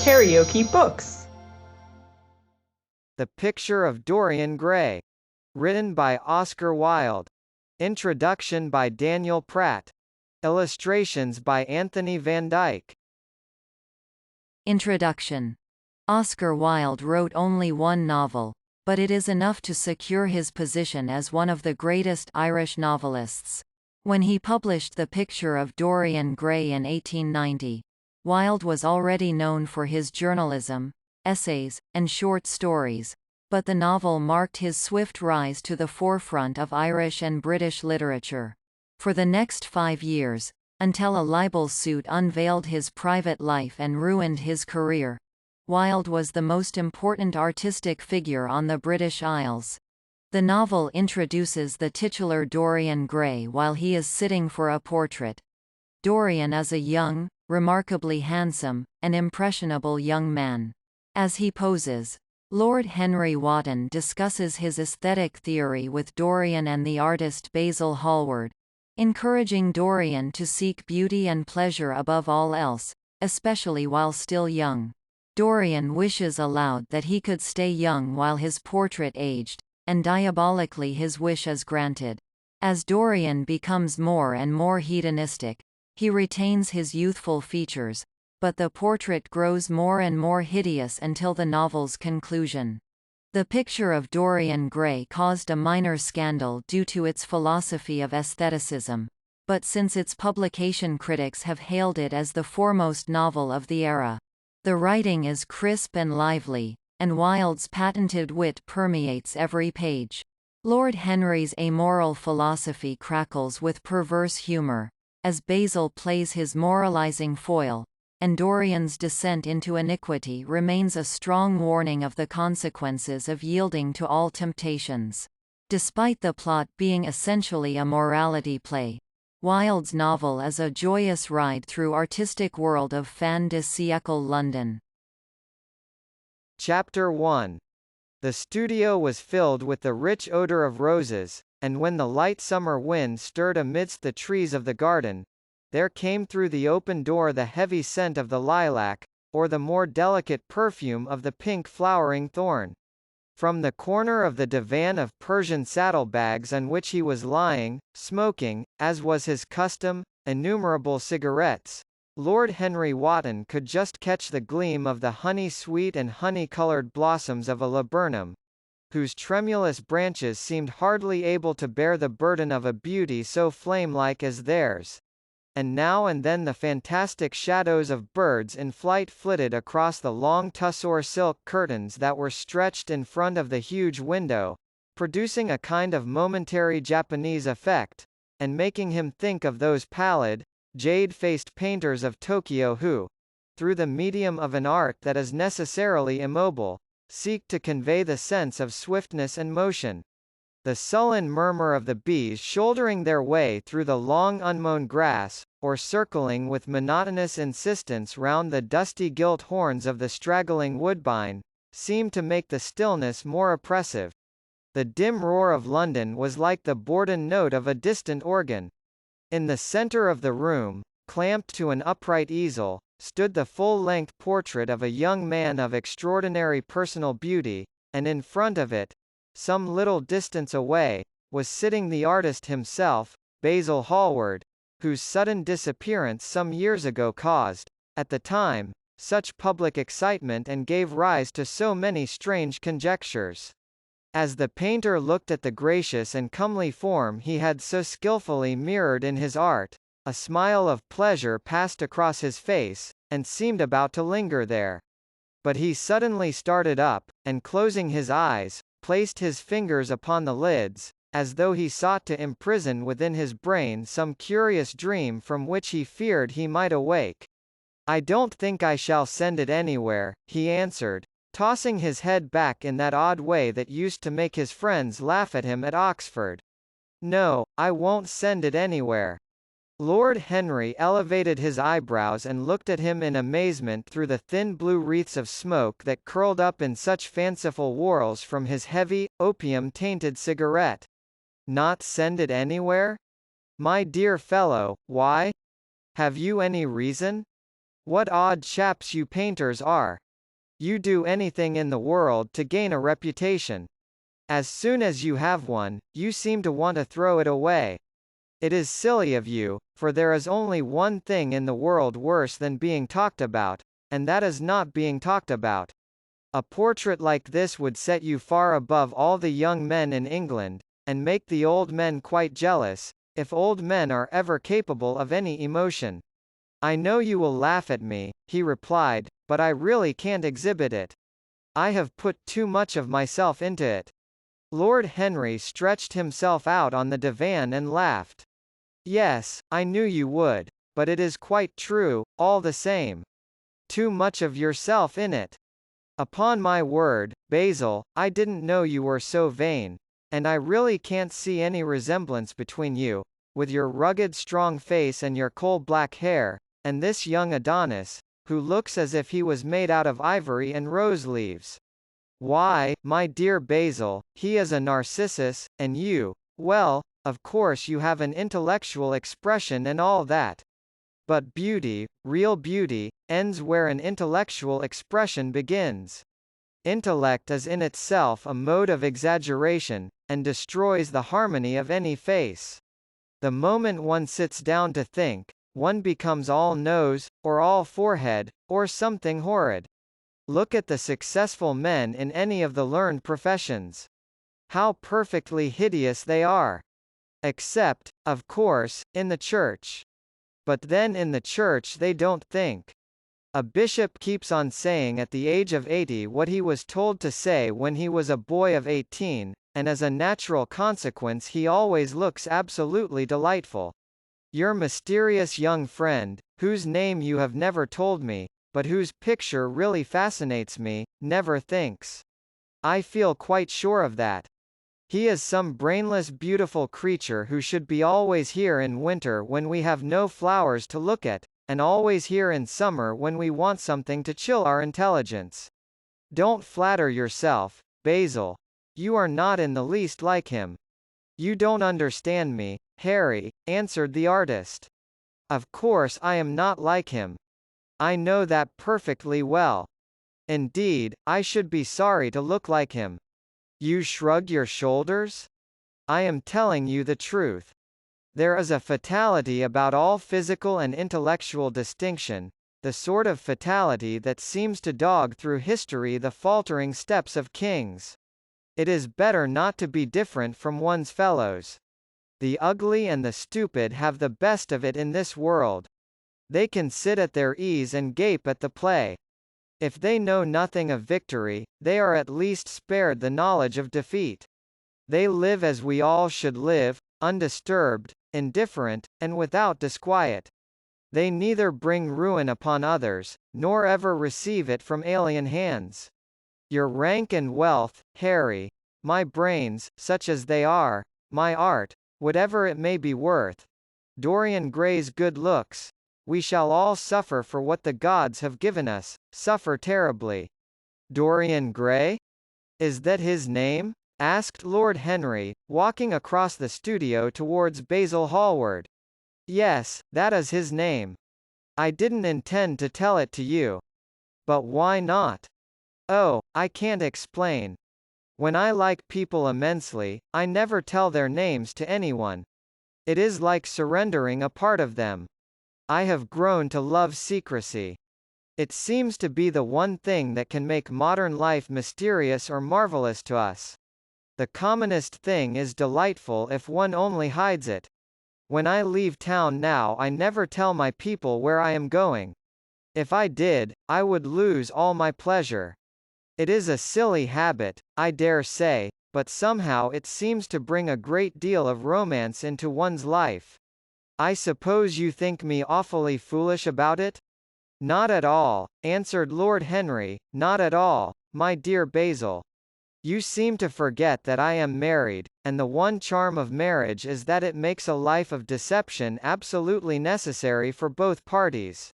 KaraokeBooks. The Picture of Dorian Gray. Written by Oscar Wilde. Introduction by Daniel Pratt. Illustrations by Anthony van Dyck. Introduction. Oscar Wilde wrote only one novel, but it is enough to secure his position as one of the greatest Irish novelists. When he published The Picture of Dorian Gray in 1890, Wilde was already known for his journalism, essays, and short stories, but the novel marked his swift rise to the forefront of Irish and British literature. For the next 5 years, until a libel suit unveiled his private life and ruined his career, Wilde was the most important artistic figure on the British Isles. The novel introduces the titular Dorian Gray while he is sitting for a portrait. Dorian is a young, remarkably handsome, and impressionable young man. As he poses, Lord Henry Wotton discusses his aesthetic theory with Dorian and the artist Basil Hallward, encouraging Dorian to seek beauty and pleasure above all else, especially while still young. Dorian wishes aloud that he could stay young while his portrait aged, and diabolically his wish is granted. As Dorian becomes more and more hedonistic, he retains his youthful features, but the portrait grows more and more hideous until the novel's conclusion. The Picture of Dorian Gray caused a minor scandal due to its philosophy of aestheticism, but since its publication critics have hailed it as the foremost novel of the era. The writing is crisp and lively, and Wilde's patented wit permeates every page. Lord Henry's amoral philosophy crackles with perverse humor, as Basil plays his moralizing foil, and Dorian's descent into iniquity remains a strong warning of the consequences of yielding to all temptations. Despite the plot being essentially a morality play, Wilde's novel is a joyous ride through artistic world of fin de siècle London. Chapter 1. The studio was filled with the rich odor of roses, and when the light summer wind stirred amidst the trees of the garden, there came through the open door the heavy scent of the lilac, or the more delicate perfume of the pink flowering thorn. From the corner of the divan of Persian saddlebags on which he was lying, smoking, as was his custom, innumerable cigarettes, Lord Henry Wotton could just catch the gleam of the honey-sweet and honey-coloured blossoms of a laburnum, whose tremulous branches seemed hardly able to bear the burden of a beauty so flame-like as theirs. And now and then the fantastic shadows of birds in flight flitted across the long tussore silk curtains that were stretched in front of the huge window, producing a kind of momentary Japanese effect, and making him think of those pallid, jade-faced painters of Tokyo who, through the medium of an art that is necessarily immobile, seek to convey the sense of swiftness and motion. The sullen murmur of the bees shouldering their way through the long unmown grass, or circling with monotonous insistence round the dusty gilt horns of the straggling woodbine, seemed to make the stillness more oppressive. The dim roar of London was like the bourdon note of a distant organ. In the centre of the room, clamped to an upright easel, stood the full-length portrait of a young man of extraordinary personal beauty, and in front of it, some little distance away, was sitting the artist himself, Basil Hallward, whose sudden disappearance some years ago caused, at the time, such public excitement and gave rise to so many strange conjectures. As the painter looked at the gracious and comely form he had so skillfully mirrored in his art, a smile of pleasure passed across his face, and seemed about to linger there. But he suddenly started up, and closing his eyes, placed his fingers upon the lids, as though he sought to imprison within his brain some curious dream from which he feared he might awake. "I don't think I shall send it anywhere," he answered, tossing his head back in that odd way that used to make his friends laugh at him at Oxford. "No, I won't send it anywhere." Lord Henry elevated his eyebrows and looked at him in amazement through the thin blue wreaths of smoke that curled up in such fanciful whorls from his heavy, opium-tainted cigarette. "Not send it anywhere? My dear fellow, why? Have you any reason?" What odd chaps you painters are. You do anything in the world to gain a reputation. As soon as you have one, you seem to want to throw it away. It is silly of you, for there is only one thing in the world worse than being talked about, and that is not being talked about. A portrait like this would set you far above all the young men in England, and make the old men quite jealous, if old men are ever capable of any emotion. I know you will laugh at me, he replied, but I really can't exhibit it. I have put too much of myself into it. Lord Henry stretched himself out on the divan and laughed. Yes, I knew you would, but it is quite true, all the same. Too much of yourself in it. Upon my word, Basil, I didn't know you were so vain, and I really can't see any resemblance between you, with your rugged strong face and your coal-black hair, and this young Adonis, who looks as if he was made out of ivory and rose leaves. Why, my dear Basil, he is a Narcissus, and you, well, of course you have an intellectual expression and all that. But beauty, real beauty, ends where an intellectual expression begins. Intellect is in itself a mode of exaggeration, and destroys the harmony of any face. The moment one sits down to think, one becomes all nose, or all forehead, or something horrid. Look at the successful men in any of the learned professions. How perfectly hideous they are! Except, of course, in the church. But then in the church they don't think. A bishop keeps on saying at the age of 80 what he was told to say when he was a boy of 18, and as a natural consequence he always looks absolutely delightful. Your mysterious young friend, whose name you have never told me, but whose picture really fascinates me, never thinks. I feel quite sure of that. He is some brainless beautiful creature who should be always here in winter when we have no flowers to look at, and always here in summer when we want something to chill our intelligence. Don't flatter yourself, Basil. You are not in the least like him. You don't understand me, Harry, answered the artist. Of course I am not like him. I know that perfectly well. Indeed, I should be sorry to look like him. You shrug your shoulders? I am telling you the truth. There is a fatality about all physical and intellectual distinction, the sort of fatality that seems to dog through history the faltering steps of kings. It is better not to be different from one's fellows. The ugly and the stupid have the best of it in this world. They can sit at their ease and gape at the play. If they know nothing of victory, they are at least spared the knowledge of defeat. They live as we all should live, undisturbed, indifferent, and without disquiet. They neither bring ruin upon others, nor ever receive it from alien hands. Your rank and wealth, Harry, my brains, such as they are, my art, whatever it may be worth, Dorian Gray's good looks, we shall all suffer for what the gods have given us, suffer terribly. Dorian Gray? Is that his name? Asked Lord Henry, walking across the studio towards Basil Hallward. Yes, that is his name. I didn't intend to tell it to you. But why not? Oh, I can't explain. When I like people immensely, I never tell their names to anyone. It is like surrendering a part of them. I have grown to love secrecy. It seems to be the one thing that can make modern life mysterious or marvelous to us. The commonest thing is delightful if one only hides it. When I leave town now I never tell my people where I am going. If I did, I would lose all my pleasure. It is a silly habit, I dare say, but somehow it seems to bring a great deal of romance into one's life. I suppose you think me awfully foolish about it? Not at all, answered Lord Henry, not at all, my dear Basil. You seem to forget that I am married, and the one charm of marriage is that it makes a life of deception absolutely necessary for both parties.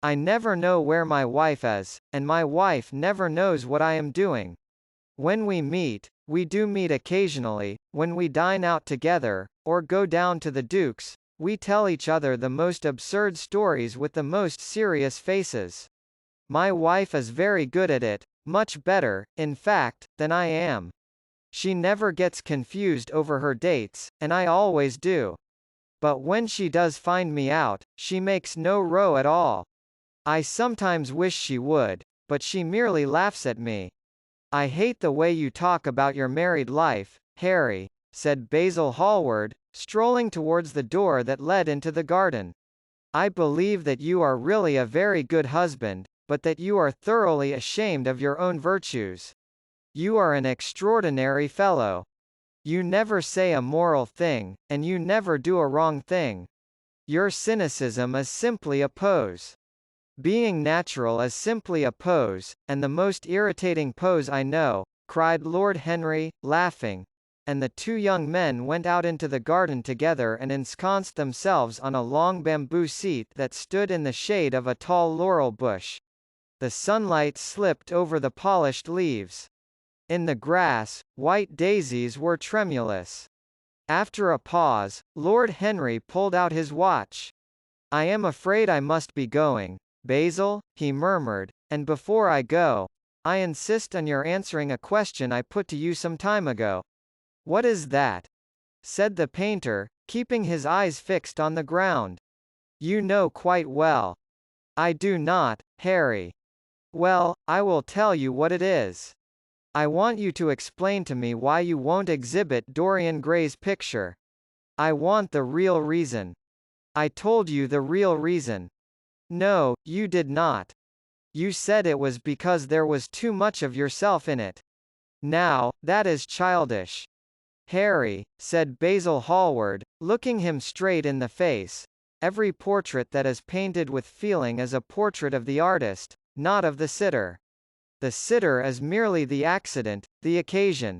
I never know where my wife is, and my wife never knows what I am doing. When we do meet occasionally, when we dine out together, or go down to the Duke's, We tell each other the most absurd stories with the most serious faces. My wife is very good at it, much better, in fact, than I am. She never gets confused over her dates, and I always do. But when she does find me out, she makes no row at all. I sometimes wish she would, but she merely laughs at me. I hate the way you talk about your married life, Harry, said Basil Hallward, strolling towards the door that led into the garden. I believe that you are really a very good husband, but that you are thoroughly ashamed of your own virtues. You are an extraordinary fellow. You never say a moral thing, and you never do a wrong thing. Your cynicism is simply a pose. Being natural is simply a pose, and the most irritating pose I know, cried Lord Henry, laughing, and the two young men went out into the garden together and ensconced themselves on a long bamboo seat that stood in the shade of a tall laurel bush. The sunlight slipped over the polished leaves. In the grass, white daisies were tremulous. After a pause, Lord Henry pulled out his watch. I am afraid I must be going, Basil, he murmured, and before I go, I insist on your answering a question I put to you some time ago. What is that? Said the painter, keeping his eyes fixed on the ground. You know quite well. I do not, Harry. Well, I will tell you what it is. I want you to explain to me why you won't exhibit Dorian Gray's picture. I want the real reason. I told you the real reason. No, you did not. You said it was because there was too much of yourself in it. Now, that is childish. Harry, said Basil Hallward, looking him straight in the face, every portrait that is painted with feeling is a portrait of the artist, not of the sitter. The sitter is merely the accident, the occasion.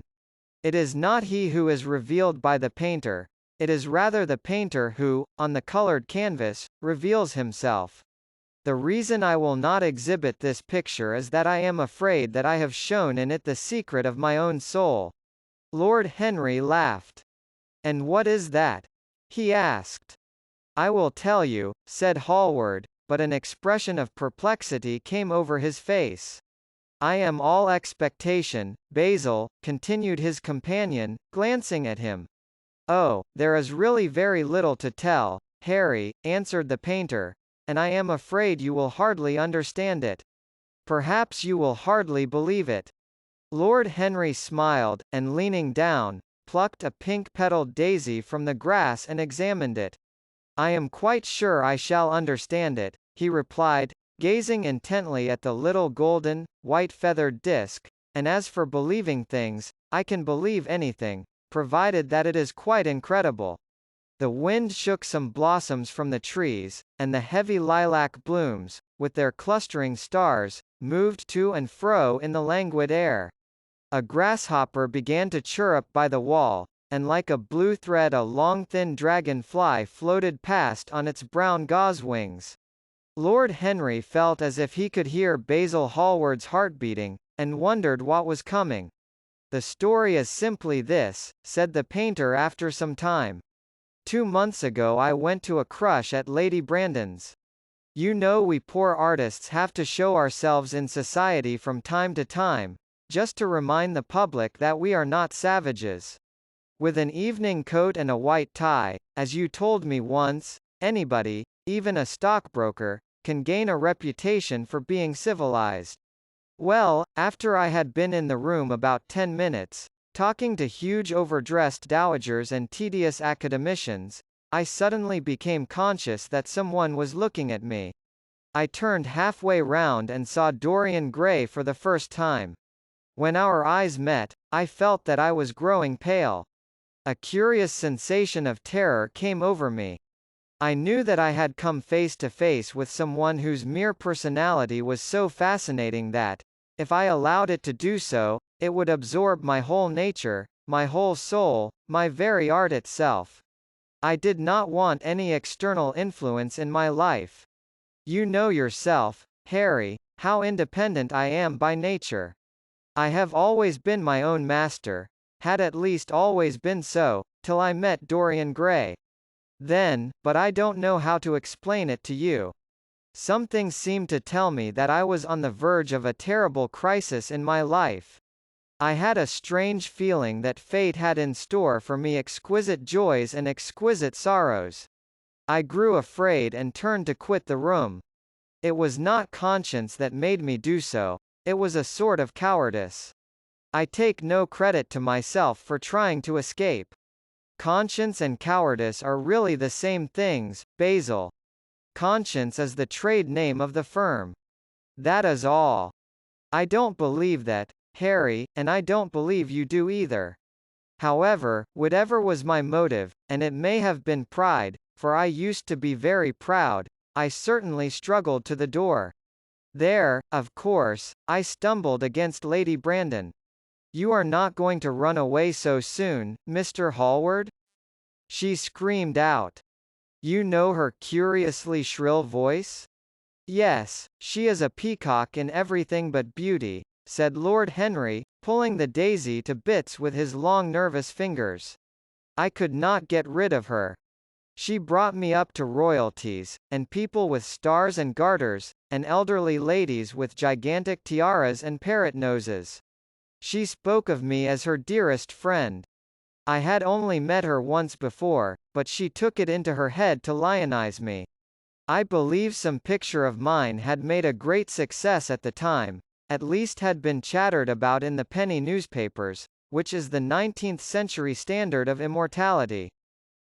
It is not he who is revealed by the painter, it is rather the painter who, on the colored canvas, reveals himself. The reason I will not exhibit this picture is that I am afraid that I have shown in it the secret of my own soul. Lord Henry laughed. And what is that? He asked. I will tell you, said Hallward, but an expression of perplexity came over his face. I am all expectation, Basil, continued his companion, glancing at him. Oh, there is really very little to tell, Harry, answered the painter, and I am afraid you will hardly understand it. Perhaps you will hardly believe it. Lord Henry smiled, and leaning down, plucked a pink-petaled daisy from the grass and examined it. I am quite sure I shall understand it, he replied, gazing intently at the little golden, white-feathered disc, and as for believing things, I can believe anything, provided that it is quite incredible. The wind shook some blossoms from the trees, and the heavy lilac blooms, with their clustering stars, moved to and fro in the languid air. A grasshopper began to chirrup by the wall, and like a blue thread a long thin dragon-fly floated past on its brown gauze wings. Lord Henry felt as if he could hear Basil Hallward's heart beating, and wondered what was coming. The story is simply this, said the painter after some time. 2 months ago I went to a crush at Lady Brandon's. You know we poor artists have to show ourselves in society from time to time, just to remind the public that we are not savages. With an evening coat and a white tie, as you told me once, anybody, even a stockbroker, can gain a reputation for being civilized. Well, after I had been in the room about 10 minutes, talking to huge overdressed dowagers and tedious academicians, I suddenly became conscious that someone was looking at me. I turned halfway round and saw Dorian Gray for the first time. When our eyes met, I felt that I was growing pale. A curious sensation of terror came over me. I knew that I had come face to face with someone whose mere personality was so fascinating that, if I allowed it to do so, it would absorb my whole nature, my whole soul, my very art itself. I did not want any external influence in my life. You know yourself, Harry, how independent I am by nature. I have always been my own master, had at least always been so, till I met Dorian Gray. Then, but I don't know how to explain it to you. Something seemed to tell me that I was on the verge of a terrible crisis in my life. I had a strange feeling that fate had in store for me exquisite joys and exquisite sorrows. I grew afraid and turned to quit the room. It was not conscience that made me do so, it was a sort of cowardice. I take no credit to myself for trying to escape. Conscience and cowardice are really the same things, Basil. Conscience is the trade name of the firm. That is all. I don't believe that, Harry, and I don't believe you do either. However, whatever was my motive, and it may have been pride, for I used to be very proud, I certainly struggled to the door. There, of course, I stumbled against Lady Brandon. You are not going to run away so soon, Mr. Hallward? She screamed out. You know her curiously shrill voice? Yes, she is a peacock in everything but beauty, said Lord Henry, pulling the daisy to bits with his long nervous fingers. I could not get rid of her. She brought me up to royalties, and people with stars and garters, and elderly ladies with gigantic tiaras and parrot noses. She spoke of me as her dearest friend. I had only met her once before, but she took it into her head to lionize me. I believe some picture of mine had made a great success at the time, at least had been chattered about in the penny newspapers, which is the 19th century standard of immortality.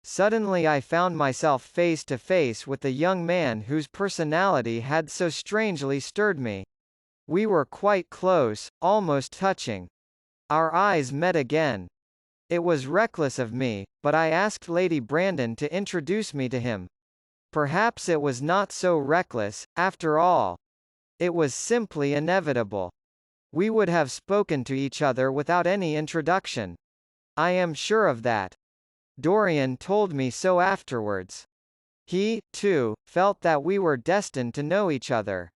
Suddenly I found myself face to face with the young man whose personality had so strangely stirred me. We were quite close, almost touching. Our eyes met again. It was reckless of me, but I asked Lady Brandon to introduce me to him. Perhaps it was not so reckless, after all. It was simply inevitable. We would have spoken to each other without any introduction. I am sure of that. Dorian told me so afterwards. He, too, felt that we were destined to know each other.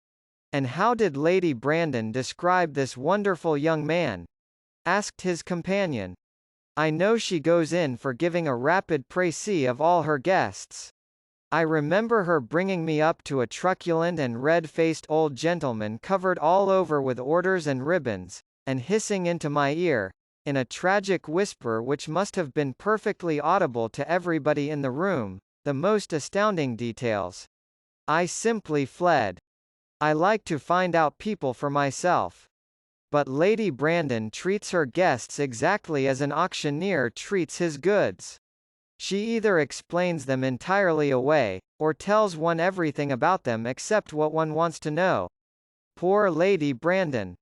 And how did Lady Brandon describe this wonderful young man? Asked his companion. I know she goes in for giving a rapid précis of all her guests. I remember her bringing me up to a truculent and red-faced old gentleman covered all over with orders and ribbons, and hissing into my ear, in a tragic whisper which must have been perfectly audible to everybody in the room, the most astounding details. I simply fled. I like to find out people for myself. But Lady Brandon treats her guests exactly as an auctioneer treats his goods. She either explains them entirely away, or tells one everything about them except what one wants to know. Poor Lady Brandon.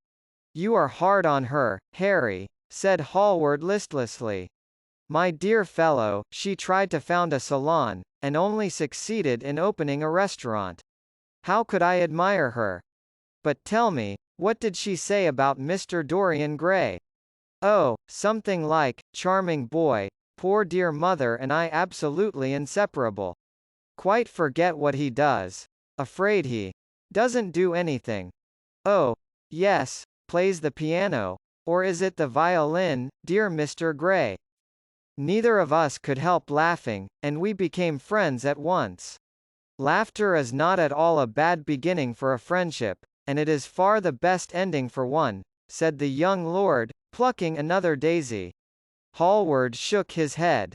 You are hard on her, Harry, said Hallward listlessly. My dear fellow, she tried to found a salon, and only succeeded in opening a restaurant. How could I admire her? But tell me, what did she say about Mr. Dorian Gray? Oh, something like, charming boy, poor dear mother and I absolutely inseparable. Quite forget what he does. Afraid he doesn't do anything. Oh, yes, plays the piano. Or is it the violin, dear Mr. Gray? Neither of us could help laughing, and we became friends at once. Laughter is not at all a bad beginning for a friendship, and it is far the best ending for one, said the young lord, plucking another daisy. Hallward shook his head.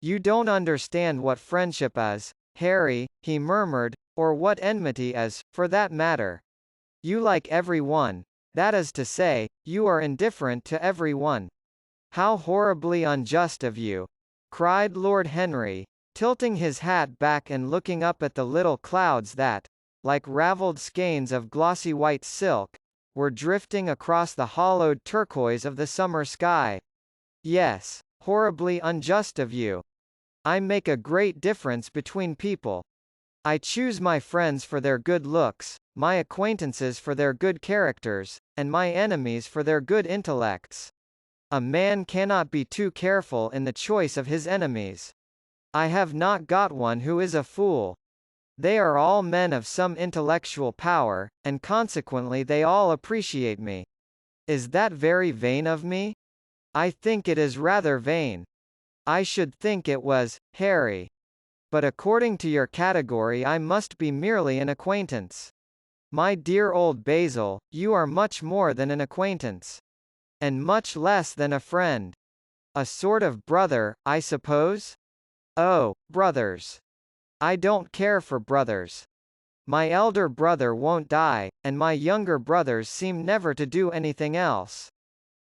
You don't understand what friendship is, Harry, he murmured, or what enmity is, for that matter. You like every one. That is to say, you are indifferent to every one. How horribly unjust of you! Cried Lord Henry, tilting his hat back and looking up at the little clouds that, like ravelled skeins of glossy white silk, were drifting across the hollowed turquoise of the summer sky. Yes, horribly unjust of you. I make a great difference between people. I choose my friends for their good looks, my acquaintances for their good characters, and my enemies for their good intellects. A man cannot be too careful in the choice of his enemies. I have not got one who is a fool. They are all men of some intellectual power, and consequently they all appreciate me. Is that very vain of me? I think it is rather vain. I should think it was, Harry. But according to your category I must be merely an acquaintance. My dear old Basil, you are much more than an acquaintance. And much less than a friend. A sort of brother, I suppose? Oh, brothers. I don't care for brothers. My elder brother won't die, and my younger brothers seem never to do anything else.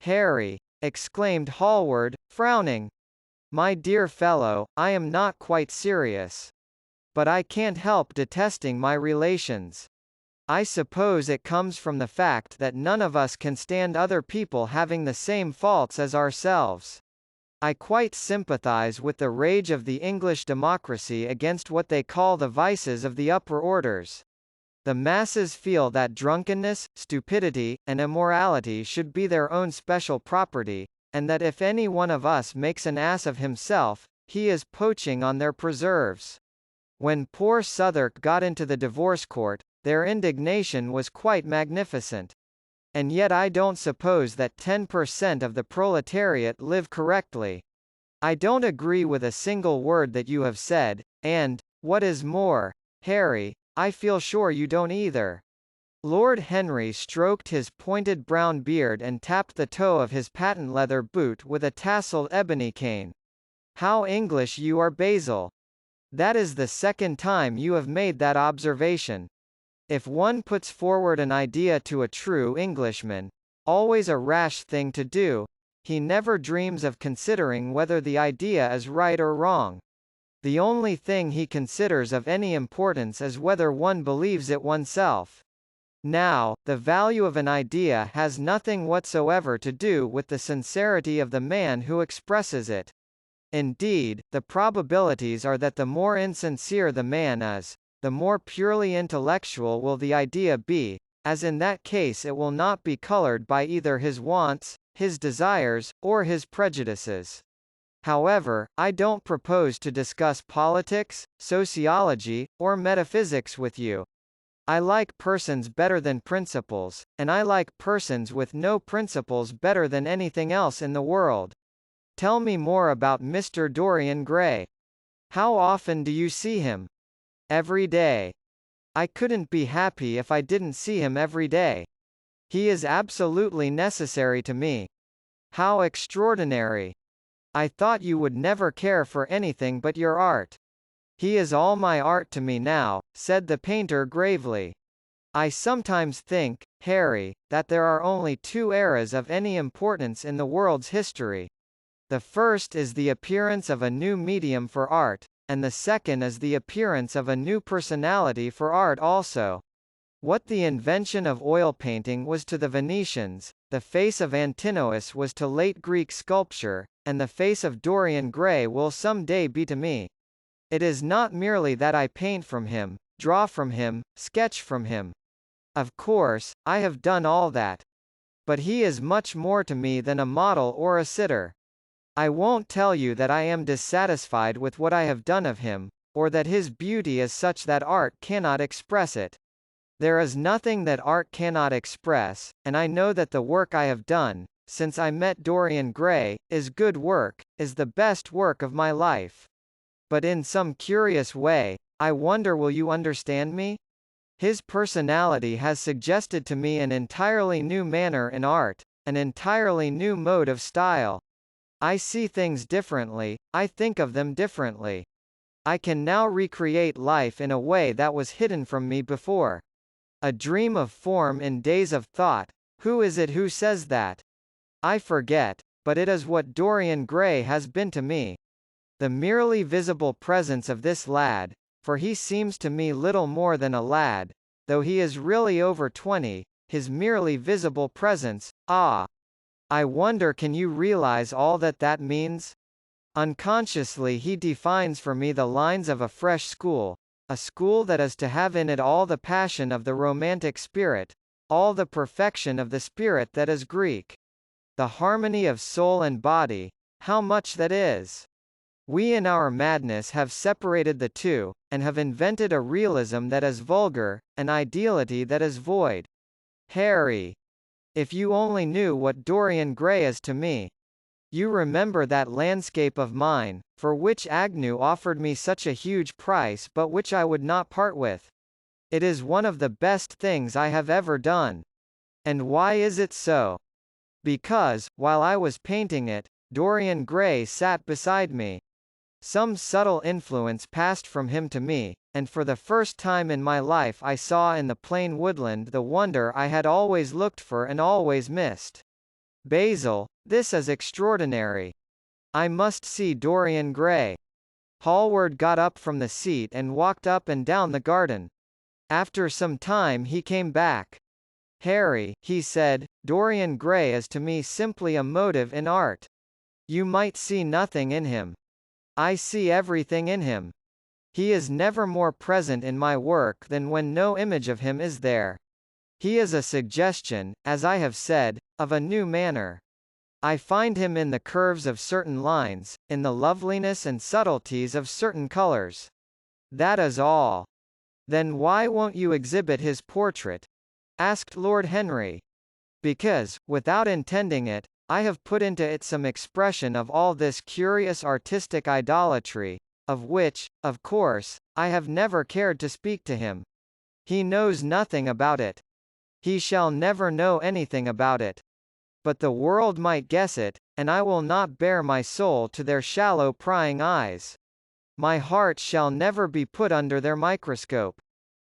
Harry, exclaimed Hallward, frowning. My dear fellow, I am not quite serious. But I can't help detesting my relations. I suppose it comes from the fact that none of us can stand other people having the same faults as ourselves. I quite sympathize with the rage of the English democracy against what they call the vices of the upper orders. The masses feel that drunkenness, stupidity, and immorality should be their own special property, and that if any one of us makes an ass of himself, he is poaching on their preserves. When poor Southwark got into the divorce court, their indignation was quite magnificent. And yet I don't suppose that 10% of the proletariat live correctly. I don't agree with a single word that you have said, and, what is more, Harry, I feel sure you don't either. Lord Henry stroked his pointed brown beard and tapped the toe of his patent leather boot with a tasselled ebony cane. How English you are, Basil! That is the second time you have made that observation. If one puts forward an idea to a true Englishman, always a rash thing to do, he never dreams of considering whether the idea is right or wrong. The only thing he considers of any importance is whether one believes it oneself. Now, the value of an idea has nothing whatsoever to do with the sincerity of the man who expresses it. Indeed, the probabilities are that the more insincere the man is, the more purely intellectual will the idea be, as in that case it will not be colored by either his wants, his desires, or his prejudices. However, I don't propose to discuss politics, sociology, or metaphysics with you. I like persons better than principles, and I like persons with no principles better than anything else in the world. Tell me more about Mr. Dorian Gray. How often do you see him? Every day. I couldn't be happy if I didn't see him every day. He is absolutely necessary to me. How extraordinary! I thought you would never care for anything but your art. He is all my art to me now, said the painter gravely. I sometimes think, Harry, that there are only two eras of any importance in the world's history. The first is the appearance of a new medium for art, and the second is the appearance of a new personality for art also. What the invention of oil painting was to the Venetians, the face of Antinous was to late Greek sculpture, and the face of Dorian Gray will some day be to me. It is not merely that I paint from him, draw from him, sketch from him. Of course, I have done all that. But he is much more to me than a model or a sitter. I won't tell you that I am dissatisfied with what I have done of him, or that his beauty is such that art cannot express it. There is nothing that art cannot express, and I know that the work I have done, since I met Dorian Gray, is good work, is the best work of my life. But in some curious way, I wonder will you understand me? His personality has suggested to me an entirely new manner in art, an entirely new mode of style. I see things differently, I think of them differently. I can now recreate life in a way that was hidden from me before. A dream of form in days of thought, who is it who says that? I forget, but it is what Dorian Gray has been to me. The merely visible presence of this lad, for he seems to me little more than a lad, though he is really over 20, his merely visible presence, ah! I wonder can you realize all that that means? Unconsciously he defines for me the lines of a fresh school, a school that is to have in it all the passion of the romantic spirit, all the perfection of the spirit that is Greek. The harmony of soul and body, how much that is! We in our madness have separated the two, and have invented a realism that is vulgar, an ideality that is void. Harry! If you only knew what Dorian Gray is to me. You remember that landscape of mine, for which Agnew offered me such a huge price but which I would not part with. It is one of the best things I have ever done. And why is it so? Because, while I was painting it, Dorian Gray sat beside me. Some subtle influence passed from him to me, and for the first time in my life I saw in the plain woodland the wonder I had always looked for and always missed. Basil, this is extraordinary. I must see Dorian Gray. Hallward got up from the seat and walked up and down the garden. After some time he came back. Harry, he said, Dorian Gray is to me simply a motive in art. You might see nothing in him. I see everything in him. He is never more present in my work than when no image of him is there. He is a suggestion, as I have said, of a new manner. I find him in the curves of certain lines, in the loveliness and subtleties of certain colors. That is all. Then why won't you exhibit his portrait? Asked Lord Henry. Because, without intending it, I have put into it some expression of all this curious artistic idolatry, of which, of course, I have never cared to speak to him. He knows nothing about it. He shall never know anything about it. But the world might guess it, and I will not bare my soul to their shallow prying eyes. My heart shall never be put under their microscope.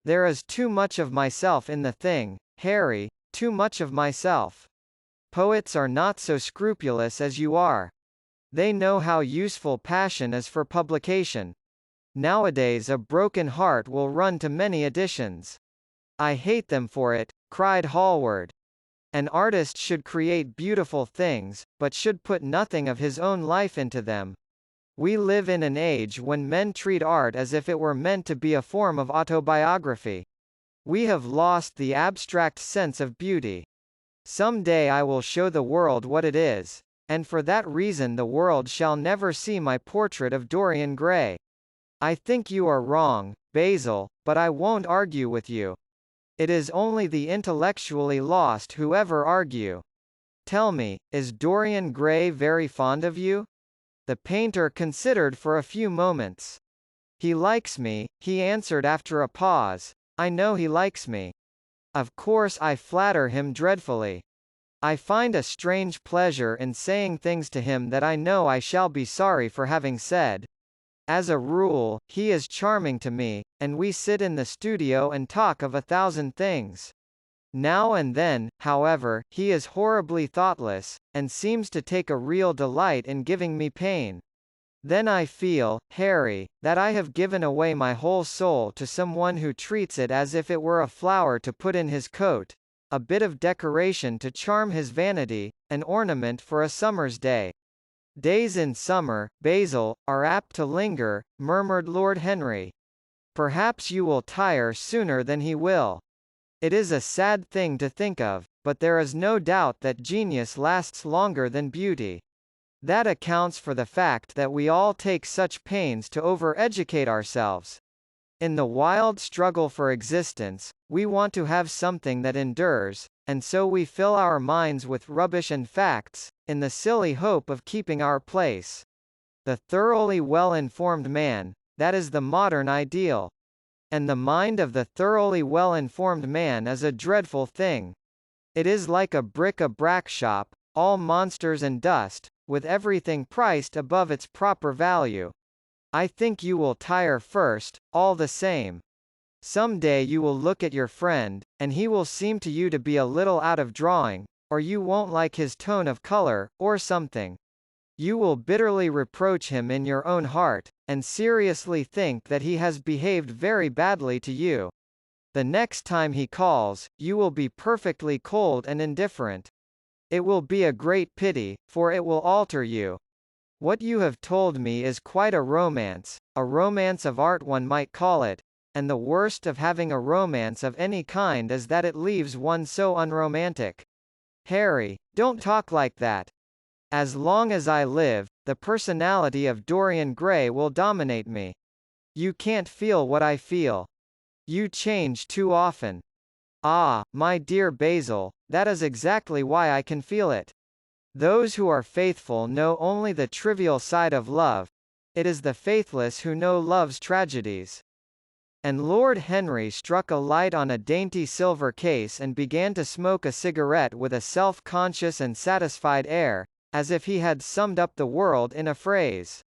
There is too much of myself in the thing, Harry, too much of myself. Poets are not so scrupulous as you are. They know how useful passion is for publication. Nowadays a broken heart will run to many editions. I hate them for it, cried Hallward. An artist should create beautiful things, but should put nothing of his own life into them. We live in an age when men treat art as if it were meant to be a form of autobiography. We have lost the abstract sense of beauty. Some day I will show the world what it is, and for that reason the world shall never see my portrait of Dorian Gray. I think you are wrong, Basil, but I won't argue with you. It is only the intellectually lost who ever argue. Tell me, is Dorian Gray very fond of you? The painter considered for a few moments. He likes me, he answered after a pause. I know he likes me. Of course I flatter him dreadfully. I find a strange pleasure in saying things to him that I know I shall be sorry for having said. As a rule, he is charming to me, and we sit in the studio and talk of 1,000 things. Now and then, however, he is horribly thoughtless, and seems to take a real delight in giving me pain. Then I feel, Harry, that I have given away my whole soul to some one who treats it as if it were a flower to put in his coat, a bit of decoration to charm his vanity, an ornament for a summer's day. Days in summer, Basil, are apt to linger, murmured Lord Henry. Perhaps you will tire sooner than he will. It is a sad thing to think of, but there is no doubt that genius lasts longer than beauty. That accounts for the fact that we all take such pains to over-educate ourselves. In the wild struggle for existence, we want to have something that endures, and so we fill our minds with rubbish and facts, in the silly hope of keeping our place. The thoroughly well-informed man, that is the modern ideal. And the mind of the thoroughly well-informed man is a dreadful thing. It is like a bric-a-brac shop, all monsters and dust, with everything priced above its proper value. I think you will tire first, all the same. Some day you will look at your friend, and he will seem to you to be a little out of drawing, or you won't like his tone of color, or something. You will bitterly reproach him in your own heart, and seriously think that he has behaved very badly to you. The next time he calls, you will be perfectly cold and indifferent. It will be a great pity, for it will alter you. What you have told me is quite a romance of art one might call it, and the worst of having a romance of any kind is that it leaves one so unromantic. Harry, don't talk like that. As long as I live, the personality of Dorian Gray will dominate me. You can't feel what I feel. You change too often. Ah, my dear Basil, that is exactly why I can feel it. Those who are faithful know only the trivial side of love. It is the faithless who know love's tragedies. And Lord Henry struck a light on a dainty silver case and began to smoke a cigarette with a self-conscious and satisfied air, as if he had summed up the world in a phrase.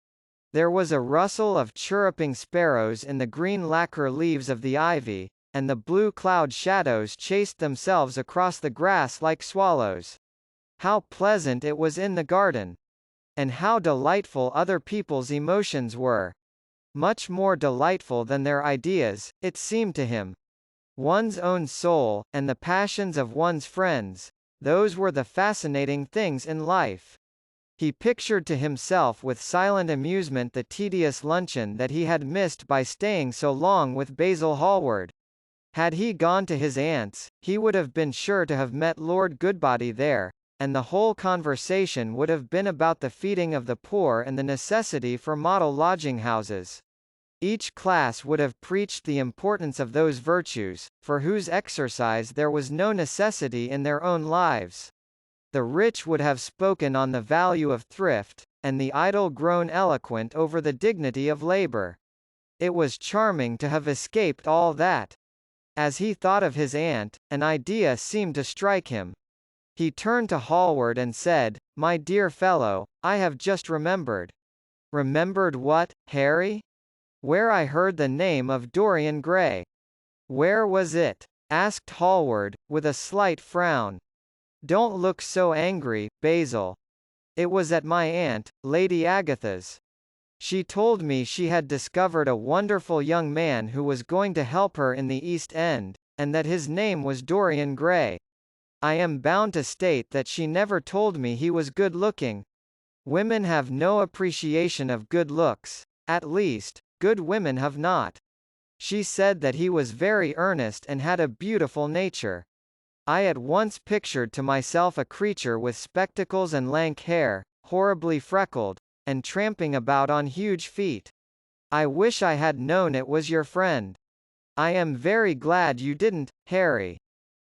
There was a rustle of chirruping sparrows in the green lacquer leaves of the ivy, and the blue cloud shadows chased themselves across the grass like swallows. How pleasant it was in the garden! And how delightful other people's emotions were! Much more delightful than their ideas, it seemed to him. One's own soul, and the passions of one's friends, those were the fascinating things in life. He pictured to himself with silent amusement the tedious luncheon that he had missed by staying so long with Basil Hallward. Had he gone to his aunt's, he would have been sure to have met Lord Goodbody there, and the whole conversation would have been about the feeding of the poor and the necessity for model lodging-houses. Each class would have preached the importance of those virtues, for whose exercise there was no necessity in their own lives. The rich would have spoken on the value of thrift, and the idle grown eloquent over the dignity of labor. It was charming to have escaped all that. As he thought of his aunt, an idea seemed to strike him. He turned to Hallward and said, "My dear fellow, I have just remembered." "Remembered what, Harry?" "Where I heard the name of Dorian Gray." "Where was it?" asked Hallward, with a slight frown. "Don't look so angry, Basil. It was at my aunt, Lady Agatha's. She told me she had discovered a wonderful young man who was going to help her in the East End, and that his name was Dorian Gray. I am bound to state that she never told me he was good-looking. Women have no appreciation of good looks, at least, good women have not. She said that he was very earnest and had a beautiful nature. I at once pictured to myself a creature with spectacles and lank hair, horribly freckled, and tramping about on huge feet. I wish I had known it was your friend. I am very glad you didn't, Harry."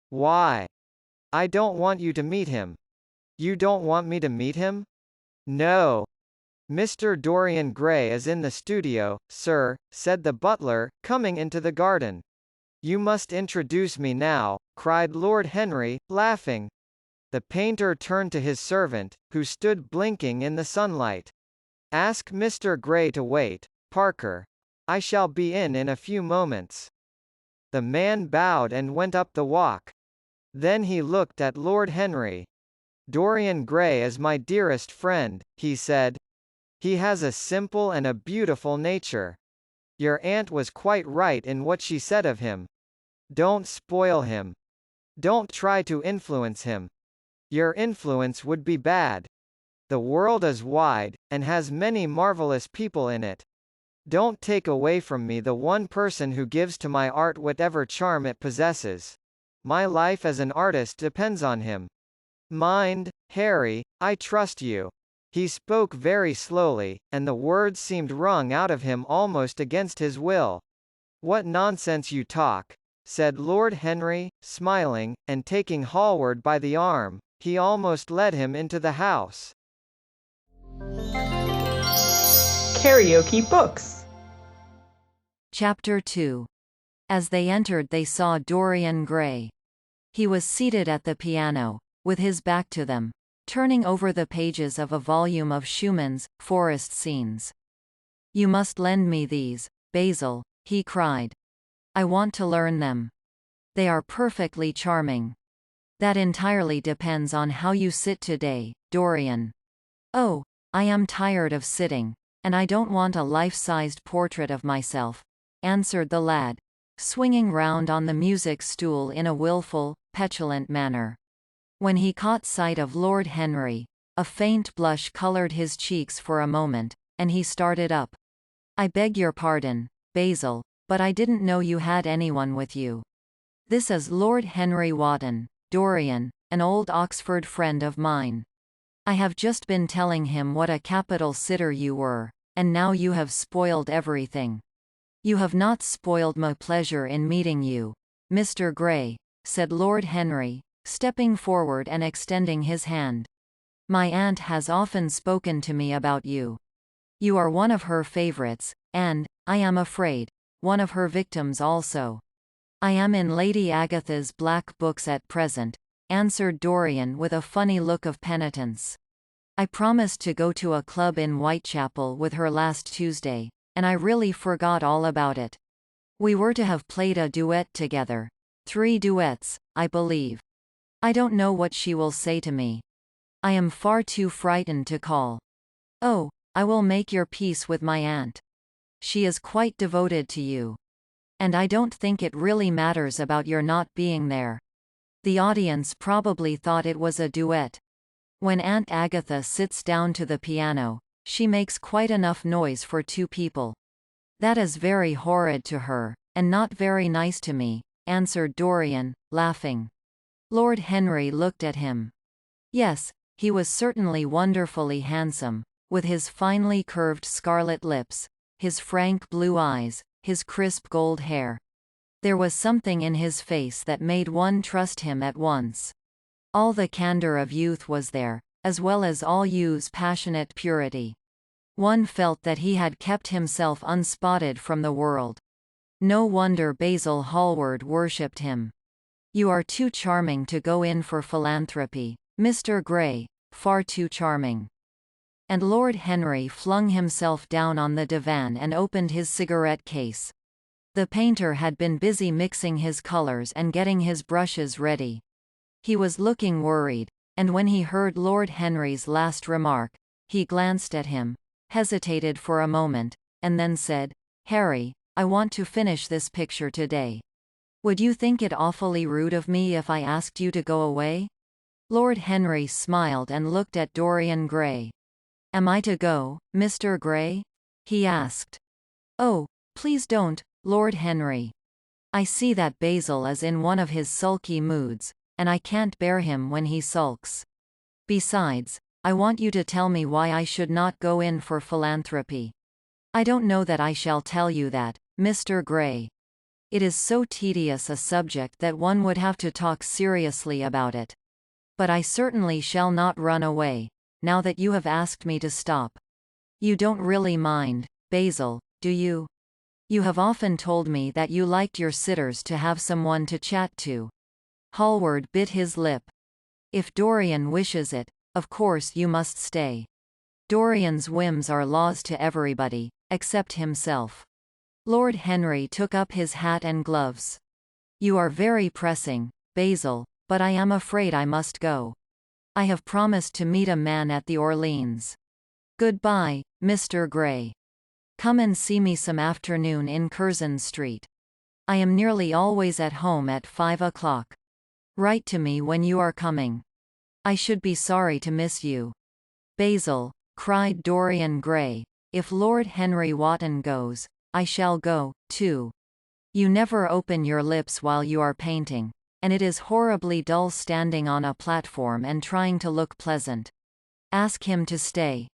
"Why?" "I don't want you to meet him." "You don't want me to meet him?" "No." "Mr. Dorian Gray is in the studio, sir," said the butler, coming into the garden. "You must introduce me now," cried Lord Henry, laughing. The painter turned to his servant, who stood blinking in the sunlight. "Ask Mr. Gray to wait, Parker. I shall be in a few moments." The man bowed and went up the walk. Then he looked at Lord Henry. "Dorian Gray is my dearest friend," he said. "He has a simple and a beautiful nature. Your aunt was quite right in what she said of him. Don't spoil him. Don't try to influence him. Your influence would be bad. The world is wide, and has many marvelous people in it. Don't take away from me the one person who gives to my art whatever charm it possesses. My life as an artist depends on him. Mind, Harry, I trust you." He spoke very slowly, and the words seemed wrung out of him almost against his will. "What nonsense you talk," said Lord Henry, smiling, and taking Hallward by the arm, he almost led him into the house. KaraokeBooks. Chapter 2. As they entered they saw Dorian Gray. He was seated at the piano, with his back to them, turning over the pages of a volume of Schumann's Forest Scenes. "You must lend me these, Basil," he cried. "I want to learn them. They are perfectly charming." "That entirely depends on how you sit today, Dorian." "Oh, I am tired of sitting, and I don't want a life-sized portrait of myself," answered the lad, swinging round on the music stool in a wilful, petulant manner. When he caught sight of Lord Henry, a faint blush coloured his cheeks for a moment, and he started up. "I beg your pardon, Basil, but I didn't know you had anyone with you. This is Lord Henry Wotton, Dorian, an old Oxford friend of mine. I have just been telling him what a capital sitter you were, and now you have spoiled everything." "You have not spoiled my pleasure in meeting you, Mr. Gray," said Lord Henry, stepping forward and extending his hand. My aunt has often spoken to me about you. You are one of her favorites, and, I am afraid, one of her victims also. I am in Lady Agatha's black books at present, answered Dorian with a funny look of penitence. I promised to go to a club in Whitechapel with her last Tuesday, and I really forgot all about it. We were to have played a duet together. 3 duets, I believe. I don't know what she will say to me. I am far too frightened to call. Oh, I will make your peace with my aunt. She is quite devoted to you. And I don't think it really matters about your not being there. The audience probably thought it was a duet. When Aunt Agatha sits down to the piano, she makes quite enough noise for 2 people. That is very horrid to her, and not very nice to me, answered Dorian, laughing. Lord Henry looked at him. Yes, he was certainly wonderfully handsome, with his finely curved scarlet lips, his frank blue eyes, his crisp gold hair. There was something in his face that made one trust him at once. All the candor of youth was there, as well as all youth's passionate purity. One felt that he had kept himself unspotted from the world. No wonder Basil Hallward worshipped him. You are too charming to go in for philanthropy, Mr. Gray, far too charming. And Lord Henry flung himself down on the divan and opened his cigarette case. The painter had been busy mixing his colors and getting his brushes ready. He was looking worried, and when he heard Lord Henry's last remark, he glanced at him, hesitated for a moment, and then said, "Harry, I want to finish this picture today. Would you think it awfully rude of me if I asked you to go away?" Lord Henry smiled and looked at Dorian Gray. "Am I to go, Mr. Gray?" he asked. "Oh, please don't, Lord Henry. I see that Basil is in one of his sulky moods, and I can't bear him when he sulks. Besides, I want you to tell me why I should not go in for philanthropy." "I don't know that I shall tell you that, Mr. Gray. It is so tedious a subject that one would have to talk seriously about it. But I certainly shall not run away, now that you have asked me to stop. You don't really mind, Basil, do you? You have often told me that you liked your sitters to have someone to chat to." Hallward bit his lip. "If Dorian wishes it, of course you must stay. Dorian's whims are laws to everybody, except himself." Lord Henry took up his hat and gloves. "You are very pressing, Basil, but I am afraid I must go. I have promised to meet a man at the Orleans. Goodbye, Mr. Gray. Come and see me some afternoon in Curzon Street. I am nearly always at home at 5 o'clock. Write to me when you are coming. I should be sorry to miss you." "Basil," cried Dorian Gray, "if Lord Henry Wotton goes, I shall go, too. You never open your lips while you are painting, and it is horribly dull standing on a platform and trying to look pleasant. Ask him to stay.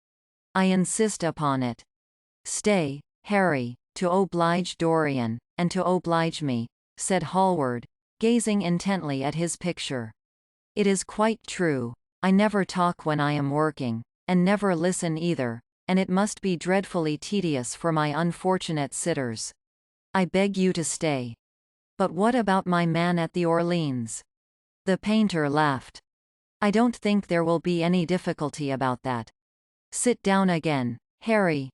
I insist upon it. Stay, Harry, to oblige Dorian, and to oblige me," said Hallward, gazing intently at his picture. "It is quite true, I never talk when I am working, and never listen either, and it must be dreadfully tedious for my unfortunate sitters. I beg you to stay. But what about my man at the Orleans?" The painter laughed. "I don't think there will be any difficulty about that. Sit down again, Harry.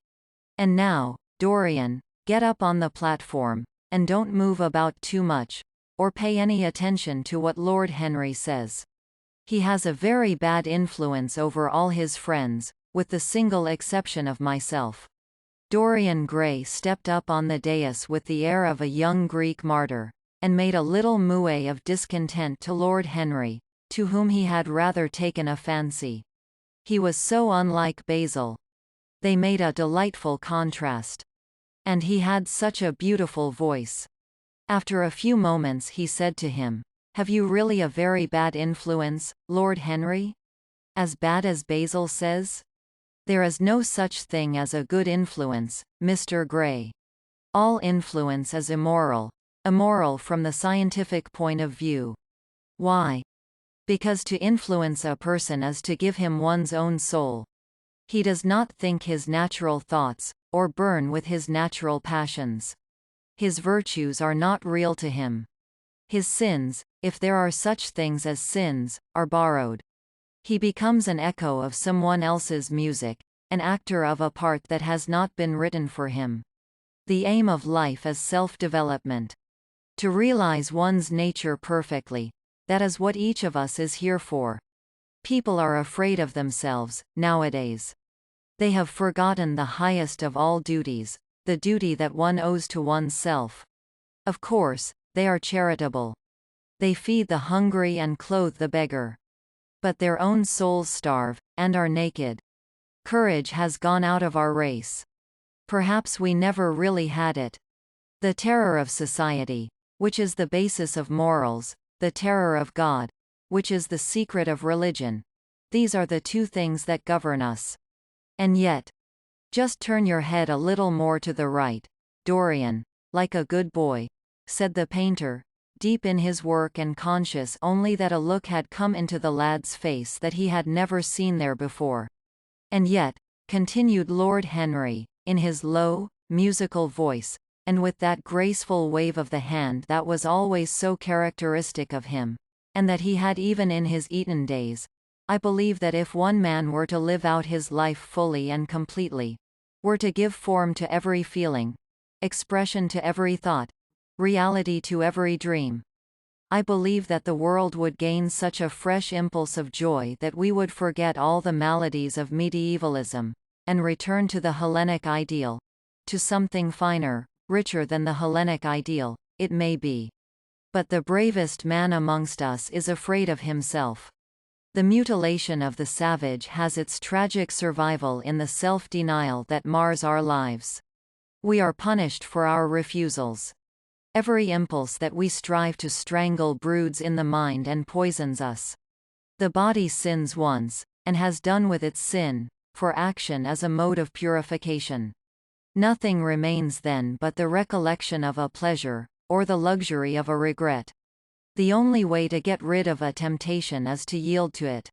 And now, Dorian, get up on the platform, and don't move about too much, or pay any attention to what Lord Henry says. He has a very bad influence over all his friends, with the single exception of myself." Dorian Gray stepped up on the dais with the air of a young Greek martyr, and made a little moue of discontent to Lord Henry, to whom he had rather taken a fancy. He was so unlike Basil. They made a delightful contrast. And he had such a beautiful voice. After a few moments he said to him, "Have you really a very bad influence, Lord Henry? As bad as Basil says? There is no such thing as a good influence, Mr. Gray. All influence is immoral. Immoral from the scientific point of view." "Why?" Because to influence a person is to give him one's own soul. He does not think his natural thoughts, or burn with his natural passions. His virtues are not real to him. His sins, if there are such things as sins, are borrowed. He becomes an echo of someone else's music, an actor of a part that has not been written for him. The aim of life is self-development. To realize one's nature perfectly, that is what each of us is here for. People are afraid of themselves, nowadays. They have forgotten the highest of all duties, the duty that one owes to oneself. Of course, they are charitable. They feed the hungry and clothe the beggar. But their own souls starve, and are naked. Courage has gone out of our race. Perhaps we never really had it. The terror of society, which is the basis of morals, the terror of God, which is the secret of religion. These are the two things that govern us. And yet, just turn your head a little more to the right, Dorian, like a good boy, said the painter, deep in his work and conscious only that a look had come into the lad's face that he had never seen there before. And yet, continued Lord Henry, in his low, musical voice, and with that graceful wave of the hand that was always so characteristic of him, and that he had even in his Eton days, I believe that if one man were to live out his life fully and completely, were to give form to every feeling, expression to every thought, reality to every dream, I believe that the world would gain such a fresh impulse of joy that we would forget all the maladies of medievalism, and return to the Hellenic ideal, to something finer, richer than the Hellenic ideal, it may be. But the bravest man amongst us is afraid of himself. The mutilation of the savage has its tragic survival in the self-denial that mars our lives. We are punished for our refusals. Every impulse that we strive to strangle broods in the mind and poisons us. The body sins once, and has done with its sin, for action is a mode of purification. Nothing remains then but the recollection of a pleasure, or the luxury of a regret. The only way to get rid of a temptation is to yield to it.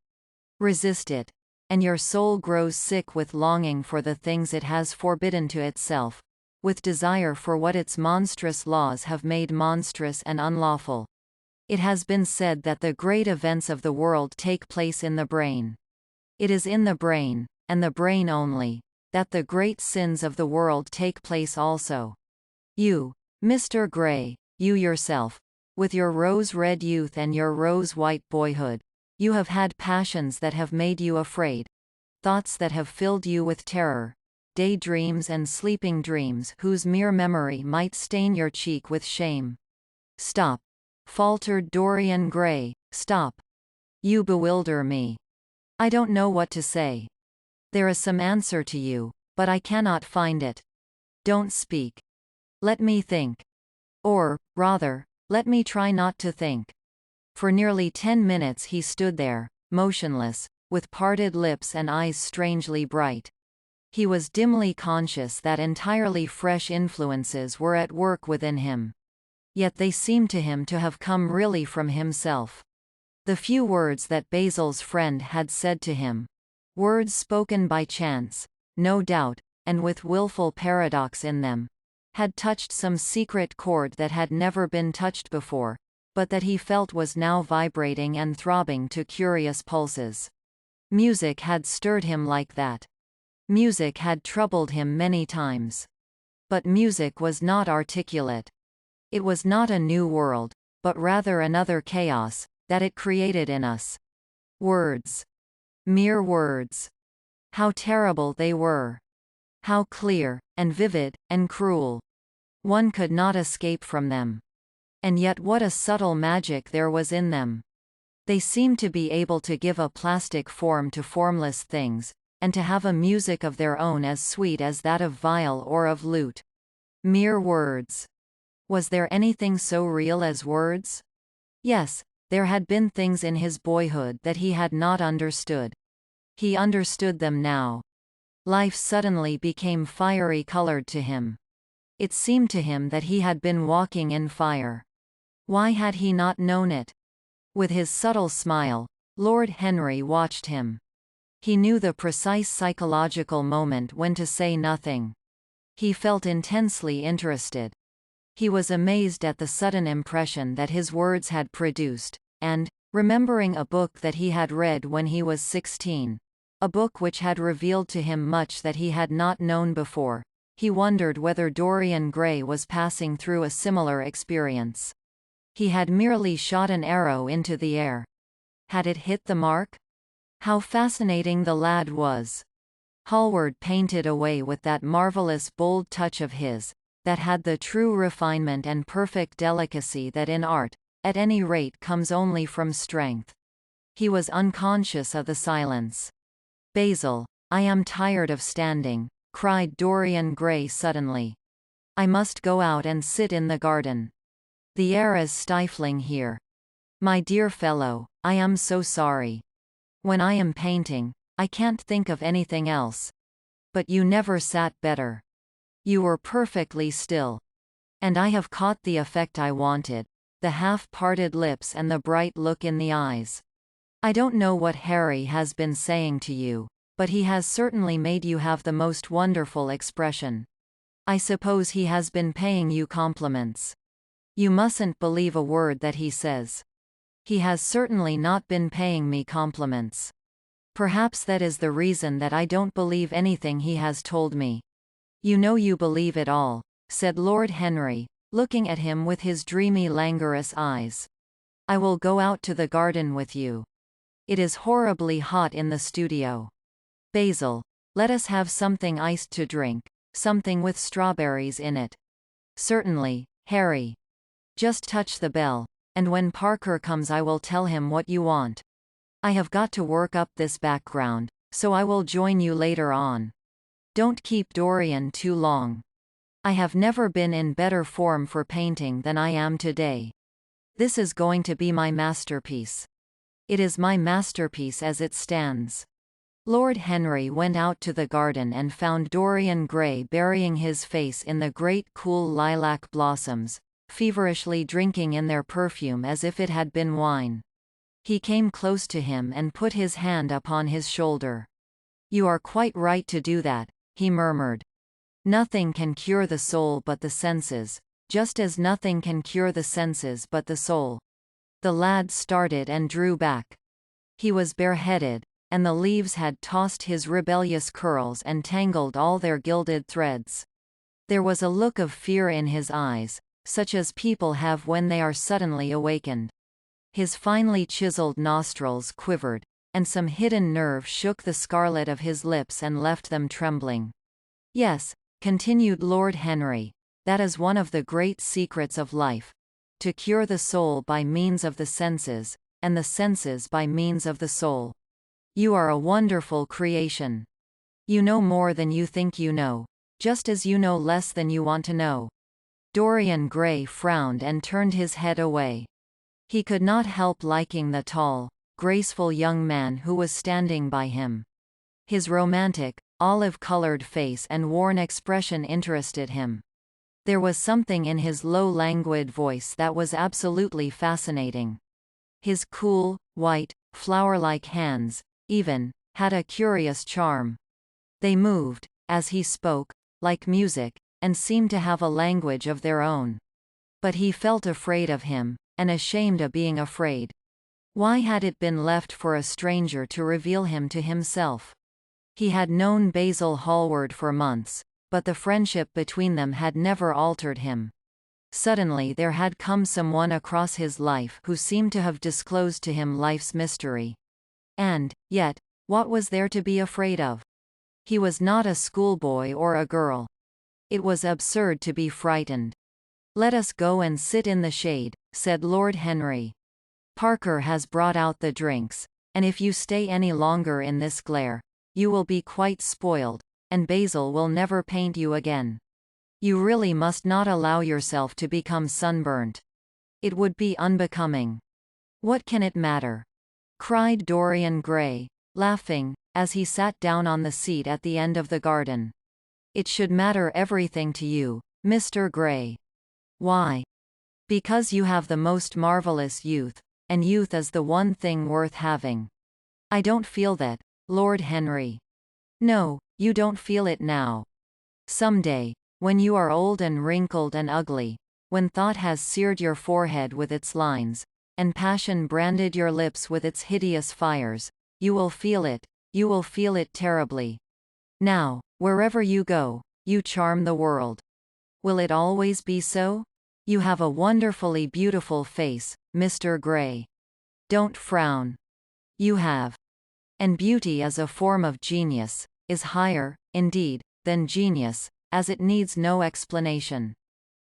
Resist it, and your soul grows sick with longing for the things it has forbidden to itself, with desire for what its monstrous laws have made monstrous and unlawful. It has been said that the great events of the world take place in the brain. It is in the brain, and the brain only, that the great sins of the world take place also. You, Mr. Gray, you yourself, with your rose-red youth and your rose-white boyhood, you have had passions that have made you afraid, thoughts that have filled you with terror, daydreams and sleeping dreams whose mere memory might stain your cheek with shame. Stop, faltered Dorian Gray, stop. You bewilder me. I don't know what to say. There is some answer to you, but I cannot find it. Don't speak. Let me think. Or, rather, let me try not to think. For nearly 10 minutes he stood there, motionless, with parted lips and eyes strangely bright. He was dimly conscious that entirely fresh influences were at work within him. Yet they seemed to him to have come really from himself. The few words that Basil's friend had said to him, words spoken by chance, no doubt, and with willful paradox in them, had touched some secret chord that had never been touched before, but that he felt was now vibrating and throbbing to curious pulses. Music had stirred him like that. Music had troubled him many times. But music was not articulate. It was not a new world, but rather another chaos, that it created in us. Words. Mere words. How terrible they were. How clear, and vivid, and cruel. One could not escape from them. And yet what a subtle magic there was in them. They seemed to be able to give a plastic form to formless things, and to have a music of their own as sweet as that of viol or of lute. Mere words. Was there anything so real as words? Yes, there had been things in his boyhood that he had not understood. He understood them now. Life suddenly became fiery-colored to him. It seemed to him that he had been walking in fire. Why had he not known it? With his subtle smile, Lord Henry watched him. He knew the precise psychological moment when to say nothing. He felt intensely interested. He was amazed at the sudden impression that his words had produced, and, remembering a book that he had read when he was 16, a book which had revealed to him much that he had not known before, he wondered whether Dorian Gray was passing through a similar experience. He had merely shot an arrow into the air. Had it hit the mark? How fascinating the lad was! Hallward painted away with that marvelous bold touch of his, that had the true refinement and perfect delicacy that in art, at any rate, comes only from strength. He was unconscious of the silence. "Basil, I am tired of standing," cried Dorian Gray suddenly. "I must go out and sit in the garden. The air is stifling here. My dear fellow, I am so sorry. When I am painting, I can't think of anything else. But you never sat better. You were perfectly still. And I have caught the effect I wanted, the half-parted lips and the bright look in the eyes. I don't know what Harry has been saying to you, but he has certainly made you have the most wonderful expression. I suppose he has been paying you compliments. You mustn't believe a word that he says. He has certainly not been paying me compliments. Perhaps that is the reason that I don't believe anything he has told me." "You know you believe it all," said Lord Henry, looking at him with his dreamy languorous eyes. "I will go out to the garden with you. It is horribly hot in the studio. Basil, let us have something iced to drink, something with strawberries in it." "Certainly, Harry. Just touch the bell, and when Parker comes I will tell him what you want. I have got to work up this background, so I will join you later on. Don't keep Dorian too long. I have never been in better form for painting than I am today. This is going to be my masterpiece. It is my masterpiece as it stands." Lord Henry went out to the garden and found Dorian Gray burying his face in the great cool lilac blossoms, feverishly drinking in their perfume as if it had been wine. He came close to him and put his hand upon his shoulder. "You are quite right to do that," he murmured. "Nothing can cure the soul but the senses, just as nothing can cure the senses but the soul." The lad started and drew back. He was bareheaded, and the leaves had tossed his rebellious curls and tangled all their gilded threads. There was a look of fear in his eyes, such as people have when they are suddenly awakened. His finely chiseled nostrils quivered, and some hidden nerve shook the scarlet of his lips and left them trembling. "Yes," continued Lord Henry, "that is one of the great secrets of life. To cure the soul by means of the senses, and the senses by means of the soul. You are a wonderful creation. You know more than you think you know, just as you know less than you want to know." Dorian Gray frowned and turned his head away. He could not help liking the tall, graceful young man who was standing by him. His romantic, olive-colored face and worn expression interested him. There was something in his low languid voice that was absolutely fascinating. His cool, white, flower-like hands, even, had a curious charm. They moved, as he spoke, like music, and seemed to have a language of their own. But he felt afraid of him, and ashamed of being afraid. Why had it been left for a stranger to reveal him to himself? He had known Basil Hallward for months, but the friendship between them had never altered him. Suddenly there had come someone across his life who seemed to have disclosed to him life's mystery. And, yet, what was there to be afraid of? He was not a schoolboy or a girl. It was absurd to be frightened. "Let us go and sit in the shade," said Lord Henry. "Parker has brought out the drinks, and if you stay any longer in this glare, you will be quite spoiled, and Basil will never paint you again. You really must not allow yourself to become sunburnt. It would be unbecoming." "What can it matter?" cried Dorian Gray, laughing, as he sat down on the seat at the end of the garden. "It should matter everything to you, Mr. Gray." "Why?" "Because you have the most marvelous youth, and youth is the one thing worth having. I don't feel that, Lord Henry. No, you don't feel it now. Someday, when you are old and wrinkled and ugly, when thought has seared your forehead with its lines, and passion branded your lips with its hideous fires, you will feel it terribly. Now, wherever you go, you charm the world. Will it always be so? You have a wonderfully beautiful face, Mr. Gray. Don't frown. You have. And beauty is a form of genius, is higher, indeed, than genius, as it needs no explanation.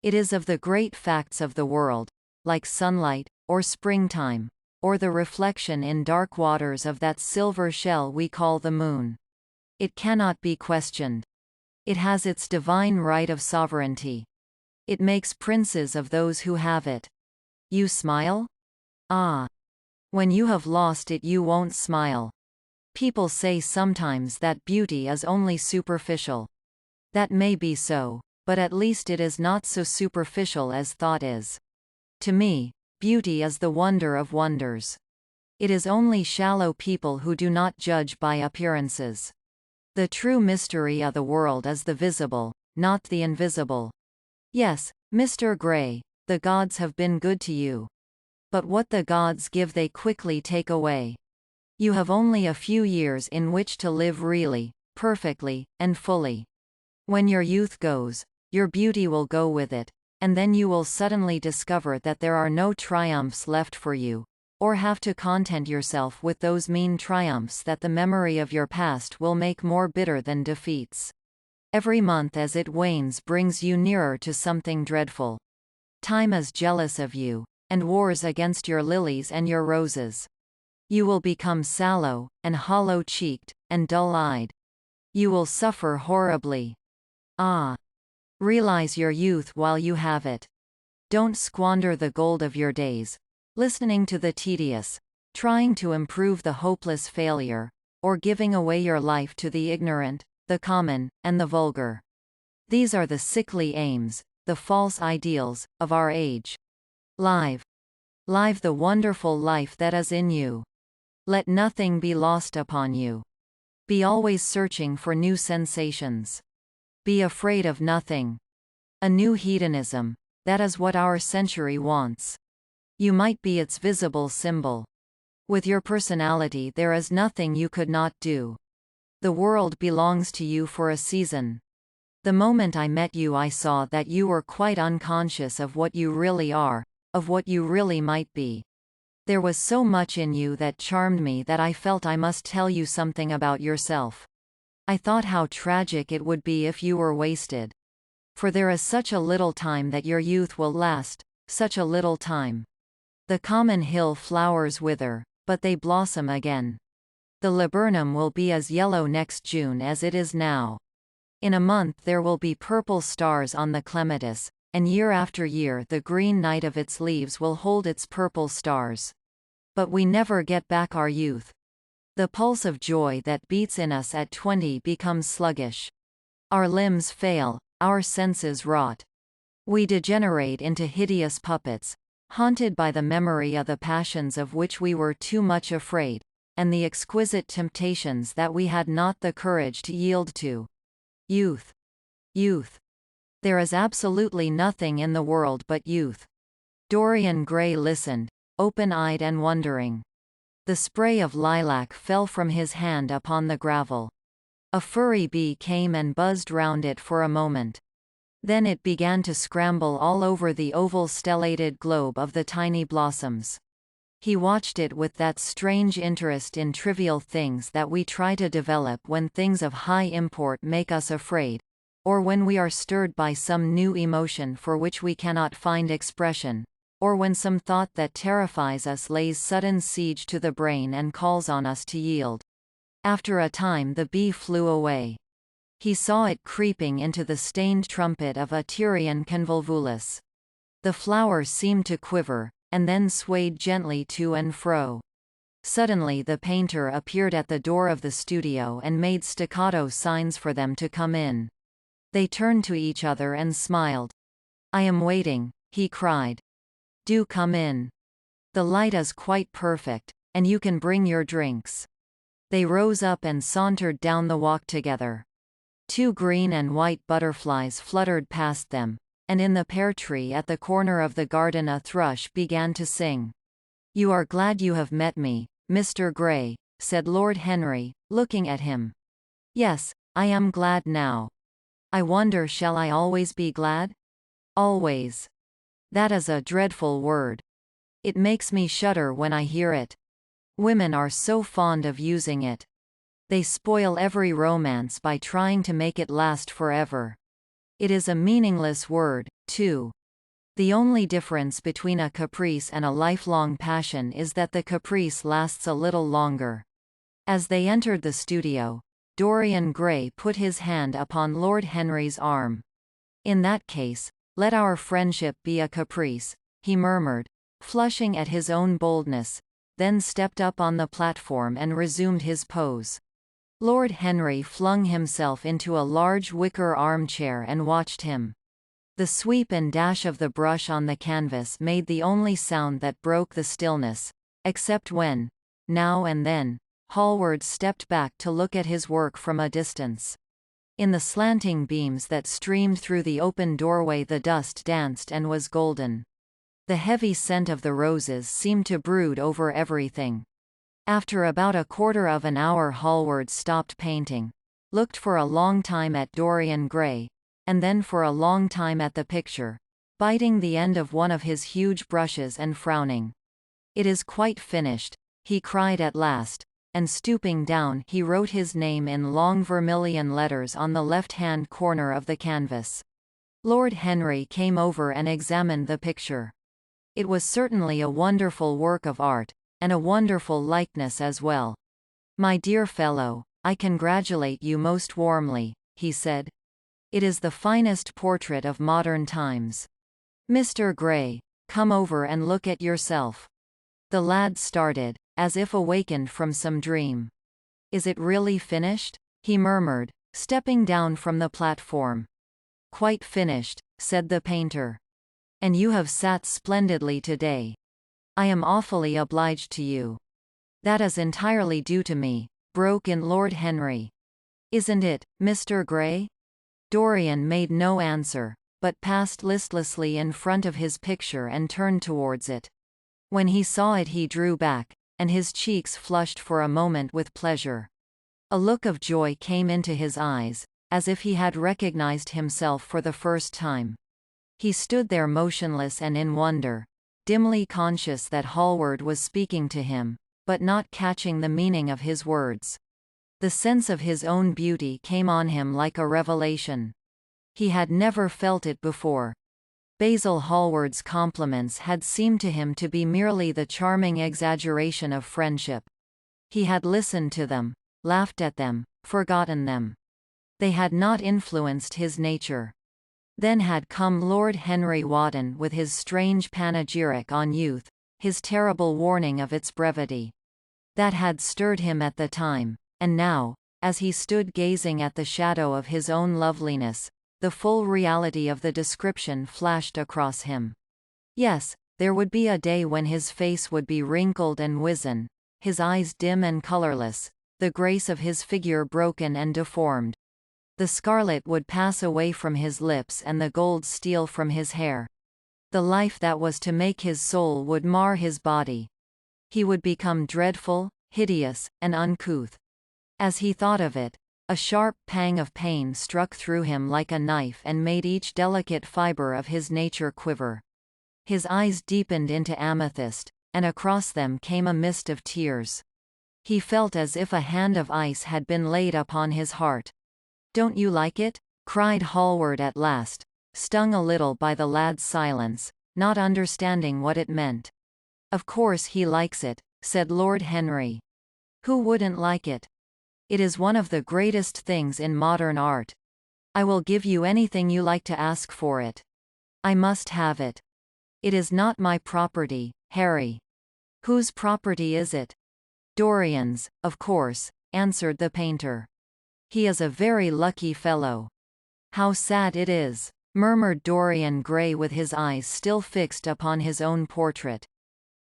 It is of the great facts of the world, like sunlight, or springtime, or the reflection in dark waters of that silver shell we call the moon. It cannot be questioned. It has its divine right of sovereignty. It makes princes of those who have it. You smile? Ah. When you have lost it you won't smile. People say sometimes that beauty is only superficial. That may be so, but at least it is not so superficial as thought is. To me, beauty is the wonder of wonders. It is only shallow people who do not judge by appearances. The true mystery of the world is the visible, not the invisible. Yes, Mr. Gray, the gods have been good to you. But what the gods give they quickly take away. You have only a few years in which to live really, perfectly, and fully. When your youth goes, your beauty will go with it, and then you will suddenly discover that there are no triumphs left for you, or have to content yourself with those mean triumphs that the memory of your past will make more bitter than defeats. Every month as it wanes brings you nearer to something dreadful. Time is jealous of you, and wars against your lilies and your roses. You will become sallow, and hollow-cheeked, and dull-eyed. You will suffer horribly. Ah! Realize your youth while you have it. Don't squander the gold of your days, listening to the tedious, trying to improve the hopeless failure, or giving away your life to the ignorant, the common, and the vulgar. These are the sickly aims, the false ideals, of our age. Live the wonderful life that is in you. Let nothing be lost upon you. Be always searching for new sensations. Be afraid of nothing. A new hedonism, that is what our century wants. You might be its visible symbol. With your personality there is nothing you could not do. The world belongs to you for a season. The moment I met you I saw that you were quite unconscious of what you really are, of what you really might be. There was so much in you that charmed me that I felt I must tell you something about yourself. I thought how tragic it would be if you were wasted. For there is such a little time that your youth will last, such a little time. The common hill flowers wither, but they blossom again. The laburnum will be as yellow next June as it is now. In a month there will be purple stars on the clematis, and year after year the green night of its leaves will hold its purple stars. But we never get back our youth. The pulse of joy that beats in us at 20 becomes sluggish. Our limbs fail, our senses rot. We degenerate into hideous puppets, haunted by the memory of the passions of which we were too much afraid, and the exquisite temptations that we had not the courage to yield to. Youth. Youth. There is absolutely nothing in the world but youth. Dorian Gray listened, open-eyed and wondering. The spray of lilac fell from his hand upon the gravel. A furry bee came and buzzed round it for a moment. Then it began to scramble all over the oval stellated globe of the tiny blossoms. He watched it with that strange interest in trivial things that we try to develop when things of high import make us afraid, or when we are stirred by some new emotion for which we cannot find expression, or when some thought that terrifies us lays sudden siege to the brain and calls on us to yield. After a time the bee flew away. He saw it creeping into the stained trumpet of a Tyrian convolvulus. The flower seemed to quiver, and then swayed gently to and fro. Suddenly the painter appeared at the door of the studio and made staccato signs for them to come in. They turned to each other and smiled. "I am waiting," he cried. "Do come in." The light is quite perfect, and you can bring your drinks." They rose up and sauntered down the walk together. 2 green and white butterflies fluttered past them, and in the pear tree at the corner of the garden a thrush began to sing. "You are glad you have met me, Mr. Grey," said Lord Henry, looking at him. "Yes, I am glad now. I wonder, shall I always be glad?" "Always. That is a dreadful word. It makes me shudder when I hear it. Women are so fond of using it. They spoil every romance by trying to make it last forever. It is a meaningless word, too. The only difference between a caprice and a lifelong passion is that the caprice lasts a little longer." As they entered the studio, Dorian Gray put his hand upon Lord Henry's arm. "In that case, let our friendship be a caprice," he murmured, flushing at his own boldness, then stepped up on the platform and resumed his pose. Lord Henry flung himself into a large wicker armchair and watched him. The sweep and dash of the brush on the canvas made the only sound that broke the stillness, except when, now and then, Hallward stepped back to look at his work from a distance. In the slanting beams that streamed through the open doorway the dust danced and was golden. The heavy scent of the roses seemed to brood over everything. After about a quarter of an hour Hallward stopped painting, looked for a long time at Dorian Gray, and then for a long time at the picture, biting the end of one of his huge brushes and frowning. "It is quite finished," he cried at last, and stooping down he wrote his name in long vermilion letters on the left-hand corner of the canvas. Lord Henry came over and examined the picture. It was certainly a wonderful work of art, and a wonderful likeness as well. "My dear fellow, I congratulate you most warmly," he said. "It is the finest portrait of modern times. Mr. Gray, come over and look at yourself." The lad started, as if awakened from some dream. "Is it really finished?" he murmured, stepping down from the platform. "Quite finished," said the painter. "And you have sat splendidly today. I am awfully obliged to you." "That is entirely due to me," broke in Lord Henry. "Isn't it, Mr. Gray?" Dorian made no answer, but passed listlessly in front of his picture and turned towards it. When he saw it he drew back, and his cheeks flushed for a moment with pleasure. A look of joy came into his eyes, as if he had recognized himself for the first time. He stood there motionless and in wonder, dimly conscious that Hallward was speaking to him, but not catching the meaning of his words. The sense of his own beauty came on him like a revelation. He had never felt it before. Basil Hallward's compliments had seemed to him to be merely the charming exaggeration of friendship. He had listened to them, laughed at them, forgotten them. They had not influenced his nature. Then had come Lord Henry Wotton with his strange panegyric on youth, his terrible warning of its brevity. That had stirred him at the time, and now, as he stood gazing at the shadow of his own loveliness, the full reality of the description flashed across him. Yes, there would be a day when his face would be wrinkled and wizen, his eyes dim and colorless, the grace of his figure broken and deformed. The scarlet would pass away from his lips and the gold steal from his hair. The life that was to make his soul would mar his body. He would become dreadful, hideous, and uncouth. As he thought of it, a sharp pang of pain struck through him like a knife and made each delicate fiber of his nature quiver. His eyes deepened into amethyst, and across them came a mist of tears. He felt as if a hand of ice had been laid upon his heart. "Don't you like it?" cried Hallward at last, stung a little by the lad's silence, not understanding what it meant. "Of course he likes it," said Lord Henry. "Who wouldn't like it? It is one of the greatest things in modern art. I will give you anything you like to ask for it. I must have it. It is not my property, Harry." "Whose property is it?" "Dorian's, of course," answered the painter. "He is a very lucky fellow." "How sad it is," murmured Dorian Gray with his eyes still fixed upon his own portrait.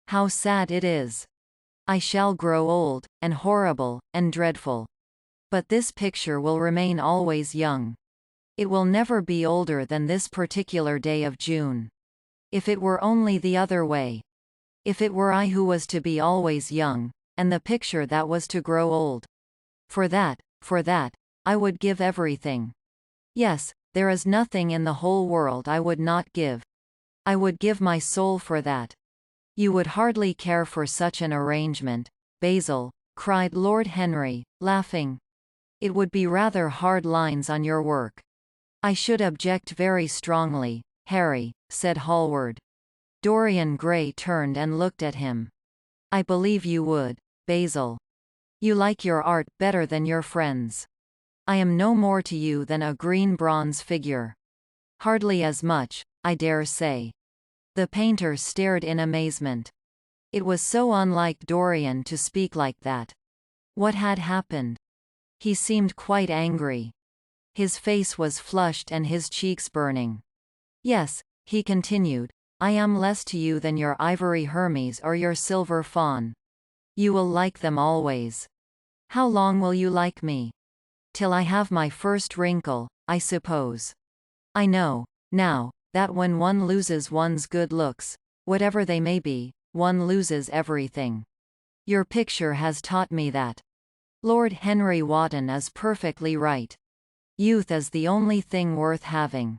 How sad it is. I shall grow old, and horrible, and dreadful. But this picture will remain always young. It will never be older than this particular day of June. If it were only the other way. If it were I who was to be always young, and the picture that was to grow old. For that, I would give everything. Yes, there is nothing in the whole world I would not give. I would give my soul for that. You would hardly care for such an arrangement, Basil, cried Lord Henry, laughing. It would be rather hard lines on your work. I should object very strongly, Harry, said Hallward. Dorian Gray turned and looked at him. I believe you would, Basil. You like your art better than your friends. I am no more to you than a green bronze figure. Hardly as much, I dare say. The painter stared in amazement. It was so unlike Dorian to speak like that. What had happened? He seemed quite angry. His face was flushed and his cheeks burning. Yes, he continued, I am less to you than your ivory Hermes or your silver fawn. You will like them always. How long will you like me? Till I have my first wrinkle, I suppose. I know, now, that when one loses one's good looks, whatever they may be, one loses everything. Your picture has taught me that. Lord Henry Wotton is perfectly right. Youth is the only thing worth having.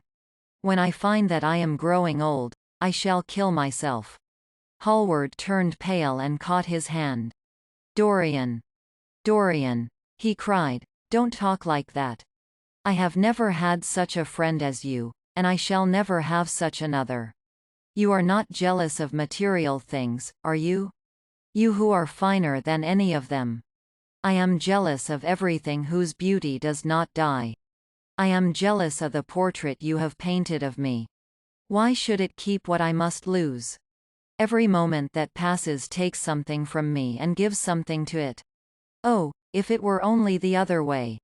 When I find that I am growing old, I shall kill myself. Hallward turned pale and caught his hand. Dorian! Dorian! He cried, don't talk like that. I have never had such a friend as you, and I shall never have such another. You are not jealous of material things, are you? You who are finer than any of them. I am jealous of everything whose beauty does not die. I am jealous of the portrait you have painted of me. Why should it keep what I must lose? Every moment that passes takes something from me and gives something to it. Oh, if it were only the other way.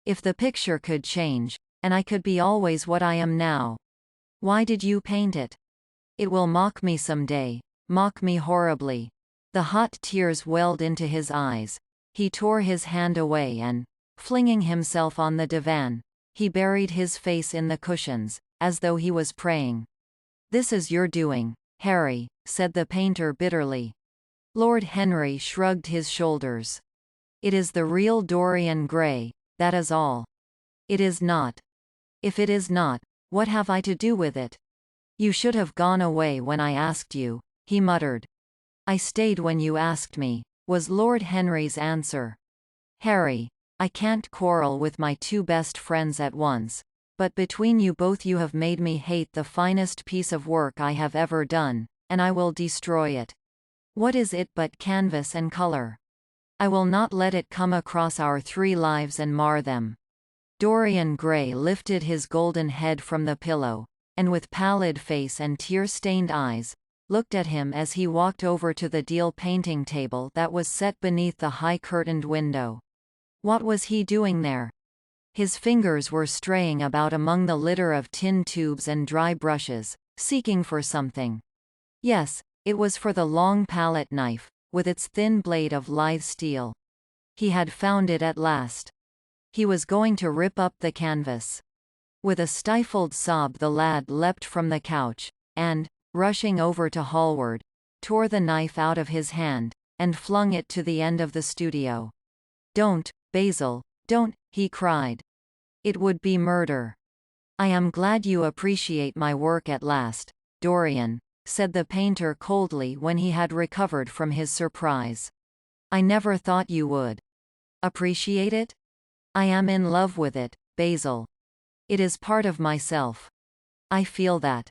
If the picture could change, and I could be always what I am now. Why did you paint it? It will mock me some day, mock me horribly. The hot tears welled into his eyes. He tore his hand away and, flinging himself on the divan, he buried his face in the cushions, as though he was praying. This is your doing, Harry, said the painter bitterly. Lord Henry shrugged his shoulders. It is the real Dorian Gray, that is all. It is not. If it is not, what have I to do with it? You should have gone away when I asked you, he muttered. I stayed when you asked me, was Lord Henry's answer. Harry, I can't quarrel with my two best friends at once, but between you both you have made me hate the finest piece of work I have ever done, and I will destroy it. What is it but canvas and color? I will not let it come across our three lives and mar them. Dorian Gray lifted his golden head from the pillow, and with pallid face and tear-stained eyes, looked at him as he walked over to the deal painting table that was set beneath the high-curtained window. What was he doing there? His fingers were straying about among the litter of tin tubes and dry brushes, seeking for something. Yes, it was for the long palette knife, with its thin blade of lithe steel. He had found it at last. He was going to rip up the canvas. With a stifled sob the lad leapt from the couch, and, rushing over to Hallward, tore the knife out of his hand, and flung it to the end of the studio. Don't, Basil, don't, he cried. It would be murder. I am glad you appreciate my work at last, Dorian, said the painter coldly when he had recovered from his surprise. I never thought you would. Appreciate it? I am in love with it, Basil. It is part of myself. I feel that.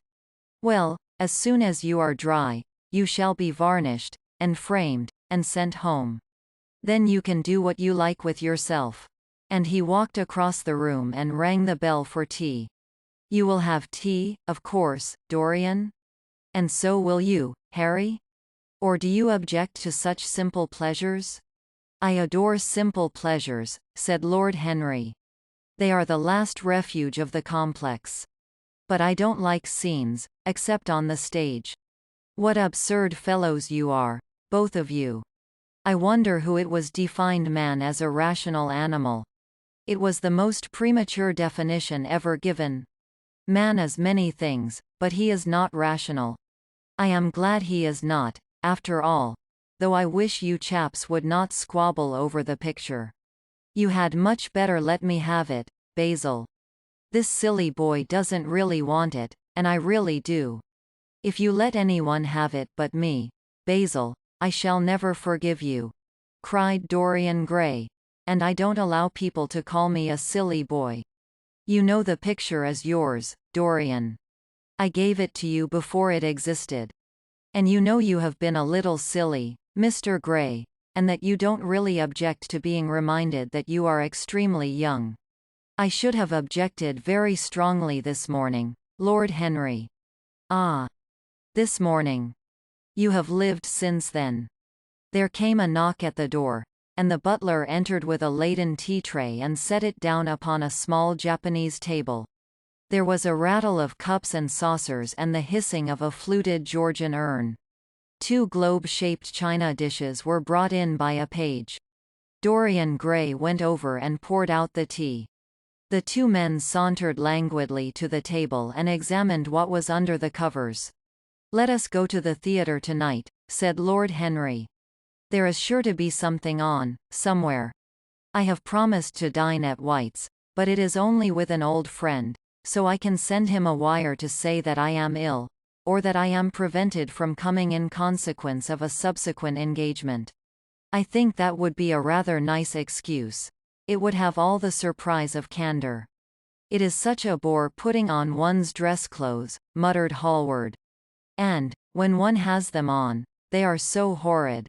Well, as soon as you are dry, you shall be varnished, and framed, and sent home. Then you can do what you like with yourself. And he walked across the room and rang the bell for tea. You will have tea, of course, Dorian? And so will you, Harry? Or do you object to such simple pleasures? I adore simple pleasures, said Lord Henry. They are the last refuge of the complex. But I don't like scenes, except on the stage. What absurd fellows you are, both of you. I wonder who it was defined man as a rational animal. It was the most premature definition ever given. Man is many things, but he is not rational. I am glad he is not, after all, though I wish you chaps would not squabble over the picture. You had much better let me have it, Basil. This silly boy doesn't really want it, and I really do. If you let anyone have it but me, Basil, I shall never forgive you," cried Dorian Gray. "And I don't allow people to call me a silly boy. You know the picture is yours, Dorian. I gave it to you before it existed. And you know you have been a little silly, Mr. Gray, and that you don't really object to being reminded that you are extremely young. I should have objected very strongly this morning, Lord Henry." "Ah. This morning. You have lived since then." There came a knock at the door, and the butler entered with a laden tea tray and set it down upon a small Japanese table. There was a rattle of cups and saucers and the hissing of a fluted Georgian urn. 2 globe-shaped china dishes were brought in by a page. Dorian Gray went over and poured out the tea. The 2 men sauntered languidly to the table and examined what was under the covers. "Let us go to the theatre tonight," said Lord Henry. "There is sure to be something on, somewhere. I have promised to dine at White's, but it is only with an old friend, so I can send him a wire to say that I am ill, or that I am prevented from coming in consequence of a subsequent engagement. I think that would be a rather nice excuse. It would have all the surprise of candor." "It is such a bore putting on one's dress clothes," muttered Hallward. "And, when one has them on, they are so horrid."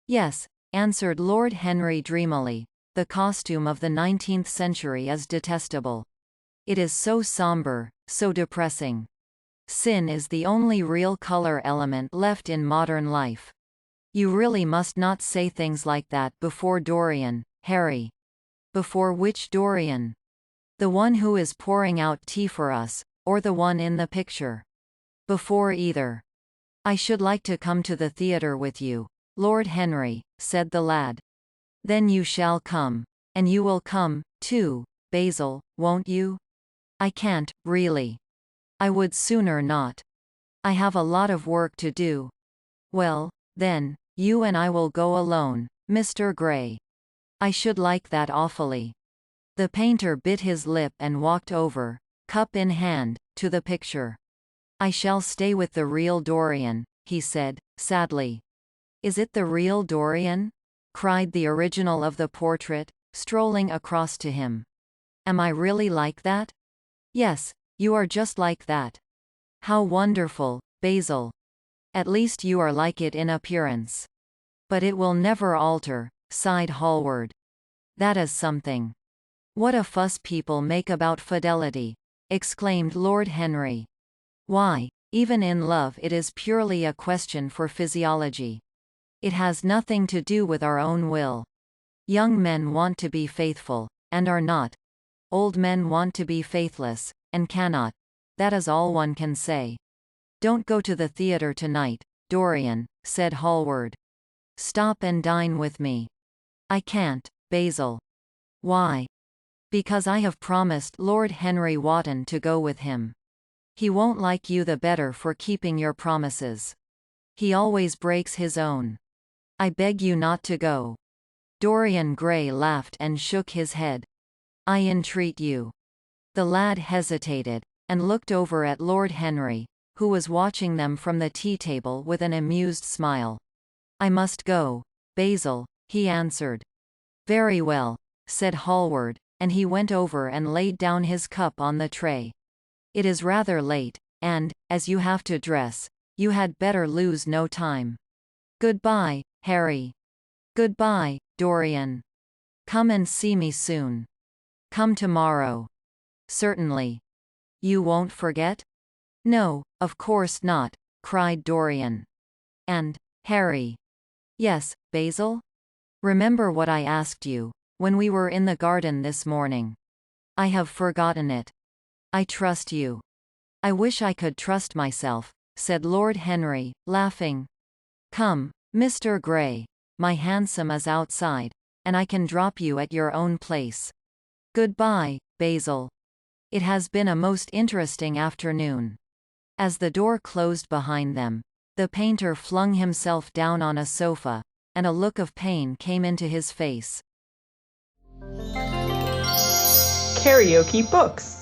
"Yes," answered Lord Henry dreamily, "the costume of the 19th century is detestable. It is so somber, so depressing. Sin is the only real color element left in modern life. You really must not say things like that before Dorian, Harry." "Before which Dorian? The one who is pouring out tea for us, or the one in the picture?" "Before either." "I should like to come to the theatre with you, Lord Henry," said the lad. "Then you shall come. And you will come, too, Basil, won't you?" "I can't, really. I would sooner not. I have a lot of work to do." "Well, then, you and I will go alone, Mr. Gray." "I should like that awfully." The painter bit his lip and walked over, cup in hand, to the picture. "I shall stay with the real Dorian," he said, sadly. "Is it the real Dorian?" cried the original of the portrait, strolling across to him. "Am I really like that?" "Yes, you are just like that." "How wonderful, Basil. At least you are like it in appearance." "But it will never alter," sighed Hallward. "That is something. What a fuss people make about fidelity," exclaimed Lord Henry. "Why, even in love it is purely a question for physiology. It has nothing to do with our own will. Young men want to be faithful, and are not. Old men want to be faithless, and cannot. That is all one can say." "Don't go to the theatre tonight, Dorian," said Hallward. "Stop and dine with me." "I can't, Basil." "Why?" "Because I have promised Lord Henry Wotton to go with him. He won't like you the better for keeping your promises. He always breaks his own. I beg you not to go." Dorian Gray laughed and shook his head. "I entreat you." The lad hesitated, and looked over at Lord Henry, who was watching them from the tea-table with an amused smile. "I must go, Basil," he answered. "Very well," said Hallward, and he went over and laid down his cup on the tray. "It is rather late, and, as you have to dress, you had better lose no time. Goodbye, Harry." "Goodbye, Dorian. Come and see me soon." "Come tomorrow." "Certainly." "You won't forget?" "No, of course not," cried Dorian. "And, Harry." "Yes, Basil?" "Remember what I asked you, when we were in the garden this morning." "I have forgotten it." "I trust you." "I wish I could trust myself," said Lord Henry, laughing. "Come, Mr. Gray. My hansom is outside, and I can drop you at your own place. Goodbye, Basil. It has been a most interesting afternoon." As the door closed behind them, the painter flung himself down on a sofa, and a look of pain came into his face. KaraokeBooks.